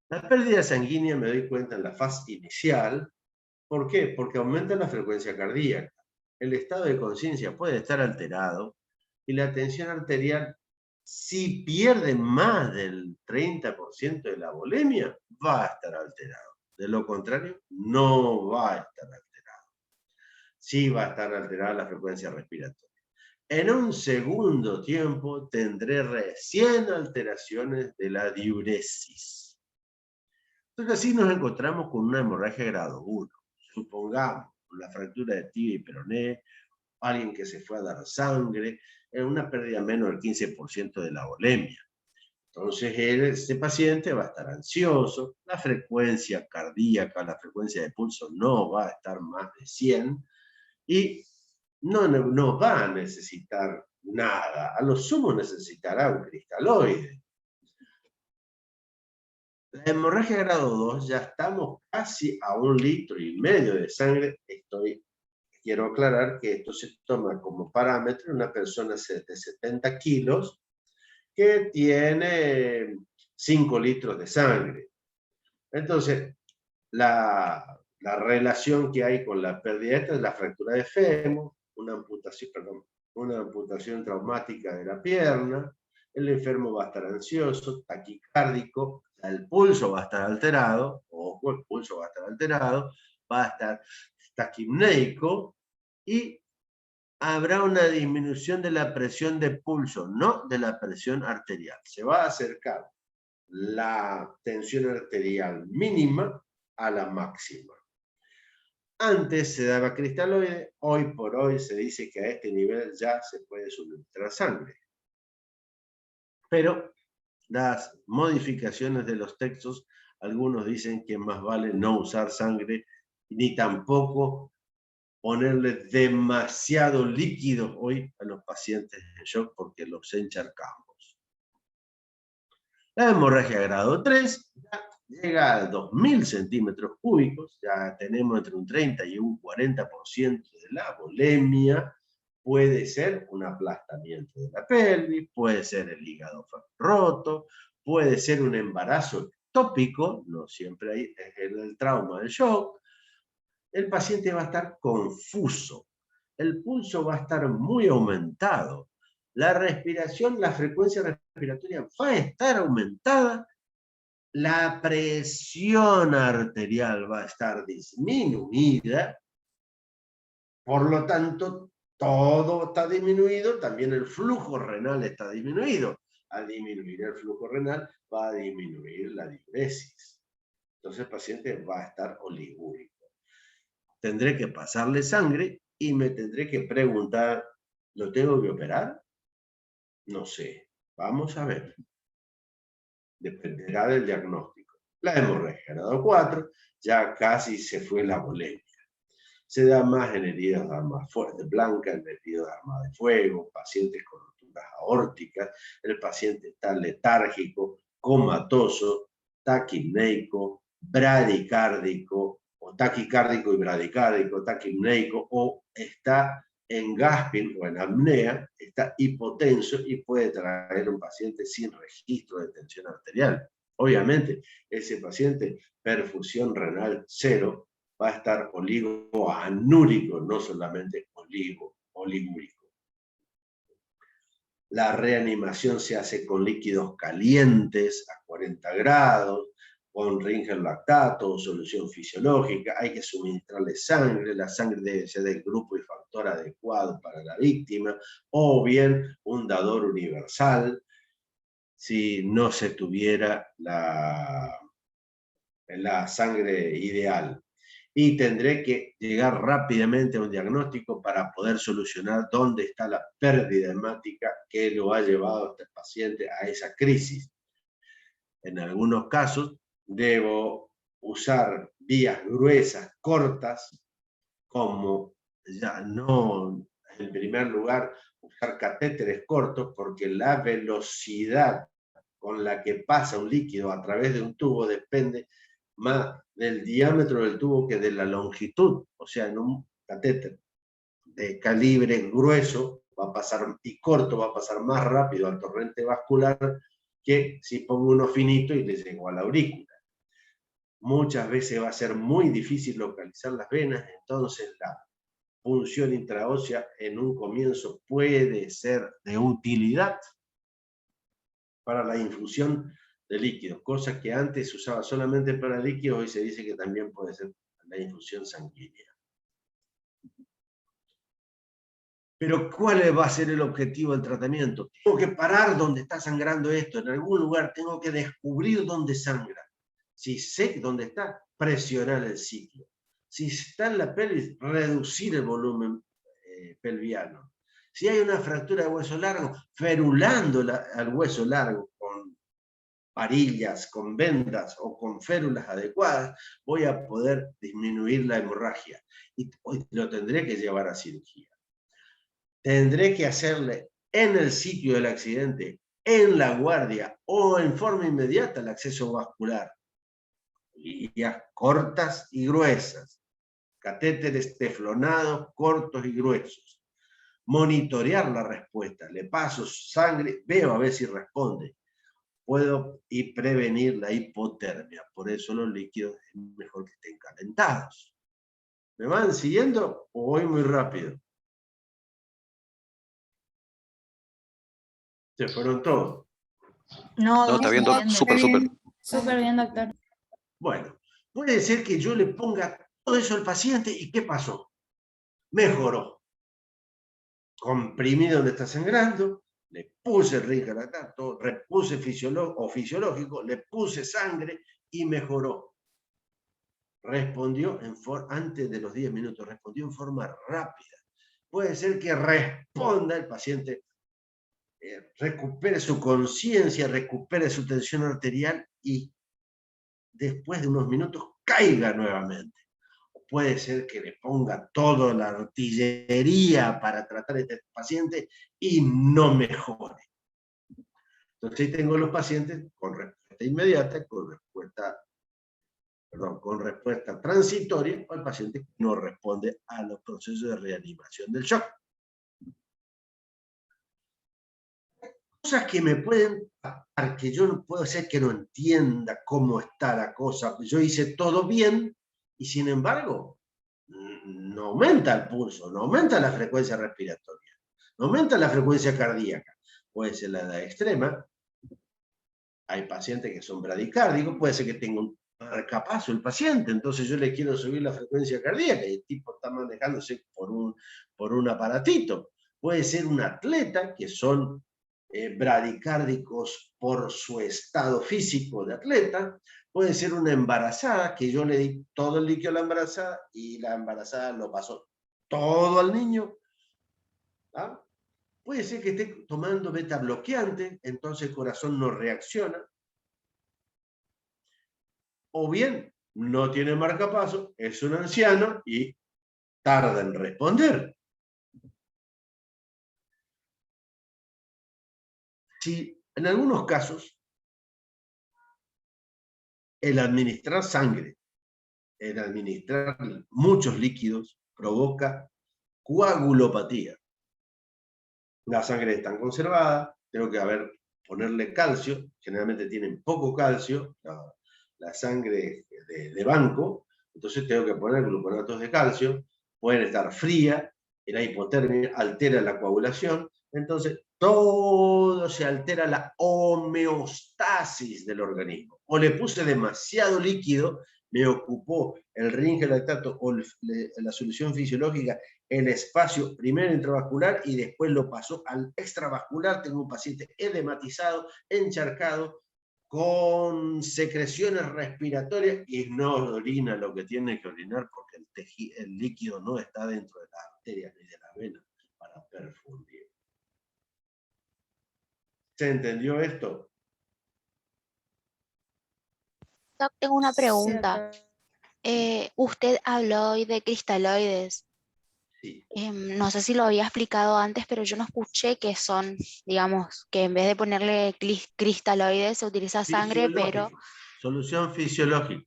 La pérdida sanguínea me doy cuenta en la fase inicial. ¿Por qué? Porque aumenta la frecuencia cardíaca. El estado de conciencia puede estar alterado y la tensión arterial, si pierde más del 30% de la volemia, va a estar alterado. De lo contrario, no va a estar alterado. Sí va a estar alterada la frecuencia respiratoria. En un segundo tiempo tendré recién alteraciones de la diuresis. Entonces así nos encontramos con una hemorragia grado 1. Supongamos la fractura de tibia y peroné, alguien que se fue a dar sangre, una pérdida menos del 15% de la volemia. Entonces este paciente va a estar ansioso, la frecuencia cardíaca, la frecuencia de pulso no va a estar más de 100 y no va a necesitar nada, a lo sumo necesitará un cristaloide. La hemorragia grado 2, ya estamos casi a 1,5 litros de sangre. Quiero aclarar que esto se toma como parámetro en una persona de 70 kilos que tiene 5 litros de sangre. Entonces, la relación que hay con la pérdida esta es la fractura de fémur, una amputación traumática de la pierna, el enfermo va a estar ansioso, taquicárdico, el pulso va a estar alterado, ojo, el pulso va a estar alterado, va a estar taquipneico y habrá una disminución de la presión de pulso, no de la presión arterial. Se va a acercar la tensión arterial mínima a la máxima. Antes se daba cristaloide, hoy por hoy se dice que a este nivel ya se puede suministrar sangre. Pero las modificaciones de los textos, algunos dicen que más vale no usar sangre, ni tampoco ponerle demasiado líquido hoy a los pacientes de shock porque los encharcamos. La hemorragia grado 3 ya llega a 2.000 centímetros cúbicos, ya tenemos entre un 30 y un 40% de la volemia. Puede ser un aplastamiento de la pelvis, puede ser el hígado roto, puede ser un embarazo ectópico, no siempre hay el trauma del shock. El paciente va a estar confuso, el pulso va a estar muy aumentado, la respiración, la frecuencia respiratoria va a estar aumentada, la presión arterial va a estar disminuida, por lo tanto, todo está disminuido, también el flujo renal está disminuido. Al disminuir el flujo renal, va a disminuir la diuresis. Entonces el paciente va a estar oligúrico. Tendré que pasarle sangre y me tendré que preguntar, ¿lo tengo que operar? No sé, vamos a ver. Dependerá del diagnóstico. La hemorragia grado 4, ya casi se fue la volemia. Se da más en heridas de arma blanca, en heridas de arma de fuego, pacientes con roturas aórticas, el paciente está letárgico, comatoso, taquipneico, bradicárdico, o taquicárdico y bradicárdico, taquipneico, o está en gasping o en apnea, está hipotenso y puede traer un paciente sin registro de tensión arterial. Obviamente, ese paciente, perfusión renal 0, va a estar oligoanúrico, no solamente oligúrico. La reanimación se hace con líquidos calientes a 40 grados, con Ringer lactato o solución fisiológica. Hay que suministrarle sangre, la sangre debe ser del grupo y factor adecuado para la víctima, o bien un dador universal, si no se tuviera la sangre ideal. Y tendré que llegar rápidamente a un diagnóstico para poder solucionar dónde está la pérdida hemática que lo ha llevado a este paciente a esa crisis. En algunos casos debo usar vías gruesas, cortas, como ya no, en primer lugar, usar catéteres cortos, porque la velocidad con la que pasa un líquido a través de un tubo depende más del diámetro del tubo que de la longitud. O sea, en un catéter de calibre grueso va a pasar, y corto va a pasar más rápido al torrente vascular que si pongo uno finito y le llego a la aurícula. Muchas veces va a ser muy difícil localizar las venas, entonces la punción intraósea en un comienzo puede ser de utilidad para la infusión de líquidos, cosa que antes se usaba solamente para líquidos, hoy se dice que también puede ser la infusión sanguínea. Pero ¿cuál va a ser el objetivo del tratamiento? Tengo que parar donde está sangrando esto, en algún lugar tengo que descubrir dónde sangra. Si sé dónde está, presionar el sitio. Si está en la pelvis, reducir el volumen pelviano. Si hay una fractura de hueso largo, ferulando al hueso largo con varillas, con vendas o con férulas adecuadas, voy a poder disminuir la hemorragia. Y lo tendré que llevar a cirugía. Tendré que hacerle en el sitio del accidente, en la guardia o en forma inmediata el acceso vascular. Vías cortas y gruesas. Catéteres teflonados, cortos y gruesos. Monitorear la respuesta. Le paso sangre, veo a ver si responde. Puedo y prevenir la hipotermia. Por eso los líquidos es mejor que estén calentados. ¿Me van siguiendo o voy muy rápido? Se fueron todos. No, está bien, súper, súper. Súper bien, doctor. Bueno, puede ser que yo le ponga todo eso al paciente y ¿qué pasó? Mejoró. Comprimí donde está sangrando, le puse Rigalactato, repuse fisiológico, le puse sangre y mejoró. Respondió antes de los 10 minutos, respondió en forma rápida. Puede ser que responda el paciente, recupere su conciencia, recupere su tensión arterial y después de unos minutos caiga nuevamente. Puede ser que le ponga toda la artillería para tratar a este paciente y no mejore. Entonces ahí tengo los pacientes con respuesta inmediata, con respuesta transitoria, o el paciente que no responde a los procesos de reanimación del shock. Cosas que me pueden pasar, que yo no puedo hacer que no entienda cómo está la cosa. Yo hice todo bien y sin embargo no aumenta el pulso, no aumenta la frecuencia respiratoria, no aumenta la frecuencia cardíaca. Puede ser la edad extrema. Hay pacientes que son bradicárdicos, puede ser que tenga un marcapaso el paciente, entonces yo le quiero subir la frecuencia cardíaca y el tipo está manejándose por un aparatito. Puede ser un atleta que son bradicárdicos por su estado físico de atleta. Puede ser una embarazada, que yo le di todo el líquido a la embarazada y la embarazada lo pasó todo al niño. ¿Ah? Puede ser que esté tomando beta bloqueante, entonces el corazón no reacciona. O bien, no tiene marcapaso, es un anciano y tarda en responder. Si en algunos casos el administrar sangre, el administrar muchos líquidos provoca coagulopatía. La sangre está conservada, tengo que ponerle calcio, generalmente tienen poco calcio, la sangre de banco, entonces tengo que poner gluconatos de calcio, pueden estar fría, la hipotermia altera la coagulación, entonces todo se altera la homeostasis del organismo. O le puse demasiado líquido, me ocupó el Rigalactato o la solución fisiológica el espacio primero intravascular y después lo pasó al extravascular. Tengo un paciente edematizado, encharcado, con secreciones respiratorias y no orina lo que tiene que orinar porque el líquido no está dentro de las arterias ni de la vena para perfundir. ¿Se entendió esto? Doc, tengo una pregunta. Sí, Usted habló hoy de cristaloides. Sí. No sé si lo había explicado antes, pero yo no escuché que son, digamos, que en vez de ponerle cristaloides se utiliza sangre, pero... Fisiológico. Solución fisiológica.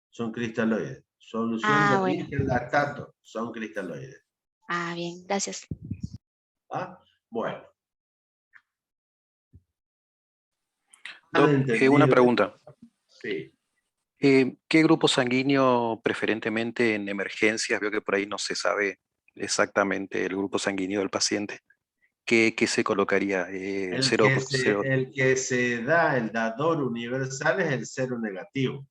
Son cristaloides. Solución de bueno. origen lactato. Son cristaloides. Bien, gracias. ¿Ah? Bueno. Doc, ¿Han entendido una esto? pregunta. Sí. ¿Qué grupo sanguíneo preferentemente en emergencias? Veo que por ahí no se sabe exactamente el grupo sanguíneo del paciente. ¿Qué se colocaría? El que se da, el dador universal es el cero negativo.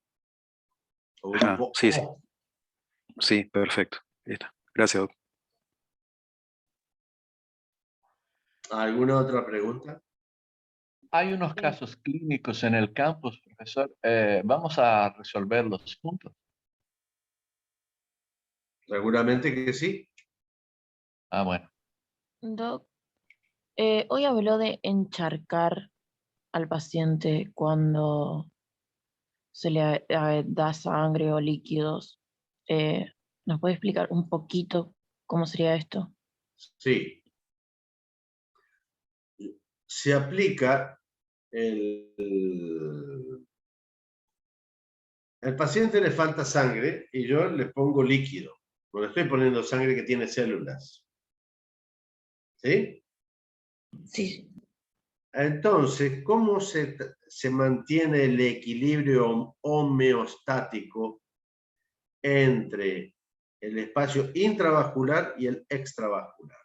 O grupo Sí, sí. O. Sí, perfecto. Ahí está. Gracias, Doc. ¿Alguna otra pregunta? Hay unos casos clínicos en el campus, profesor. Vamos a resolverlos juntos. Seguramente que sí. Bueno. Doc, hoy habló de encharcar al paciente cuando se le da sangre o líquidos. ¿Nos puede explicar un poquito cómo sería esto? Sí. Se aplica al paciente le falta sangre y yo le pongo líquido. No le estoy poniendo sangre que tiene células. ¿Sí? Sí. Entonces, ¿cómo se mantiene el equilibrio homeostático entre el espacio intravascular y el extravascular?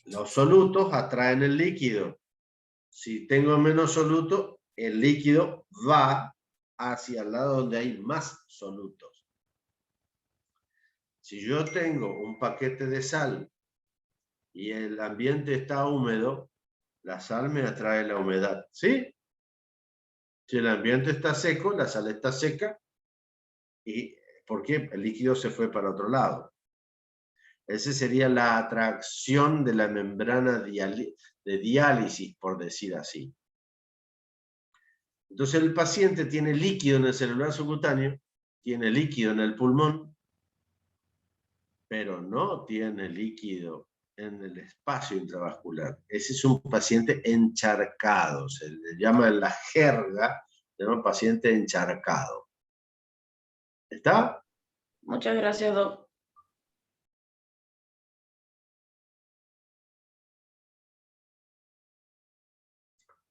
Los solutos atraen el líquido. Si tengo menos soluto, el líquido va hacia el lado donde hay más solutos. Si yo tengo un paquete de sal y el ambiente está húmedo, la sal me atrae la humedad, ¿sí? Si el ambiente está seco, la sal está seca. ¿Y por qué? El líquido se fue para otro lado. Esa sería la atracción de la membrana de diálisis, por decir así. Entonces el paciente tiene líquido en el celular subcutáneo, tiene líquido en el pulmón, pero no tiene líquido en el espacio intravascular. Ese es un paciente encharcado, se le llama en la jerga, se llama paciente encharcado. ¿Está? Muchas gracias, Doc.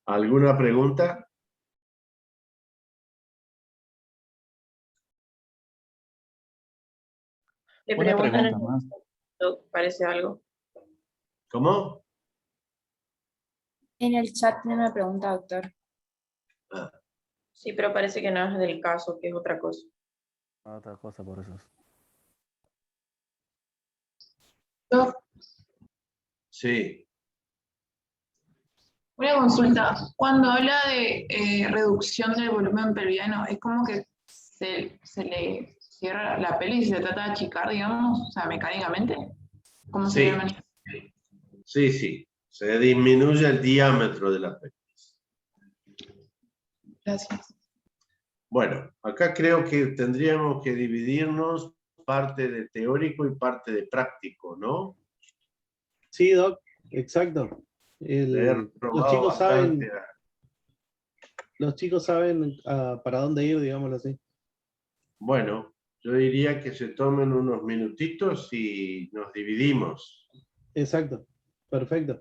¿Alguna pregunta? Le Una preguntan pregunta más. Doc, ¿parece algo? ¿Cómo? En el chat tiene una pregunta, doctor. Ah, Sí, pero parece que no es del caso, que es otra cosa. Otra cosa por eso. Doc, sí. una consulta. Cuando habla de reducción del volumen pelviano, es como que se le cierra la pelvis y se le trata de achicar, digamos, o sea, mecánicamente. ¿Cómo Sí. sería el manejo? Sí, sí. Se disminuye el diámetro de la pelvis. Gracias. Bueno, acá creo que tendríamos que dividirnos parte de teórico y parte de práctico, ¿no? Sí, Doc, exacto. Le he Los robado chicos saben, bastante para dónde ir, digámoslo así. Bueno, yo diría que se tomen unos minutitos y nos dividimos. Exacto, perfecto.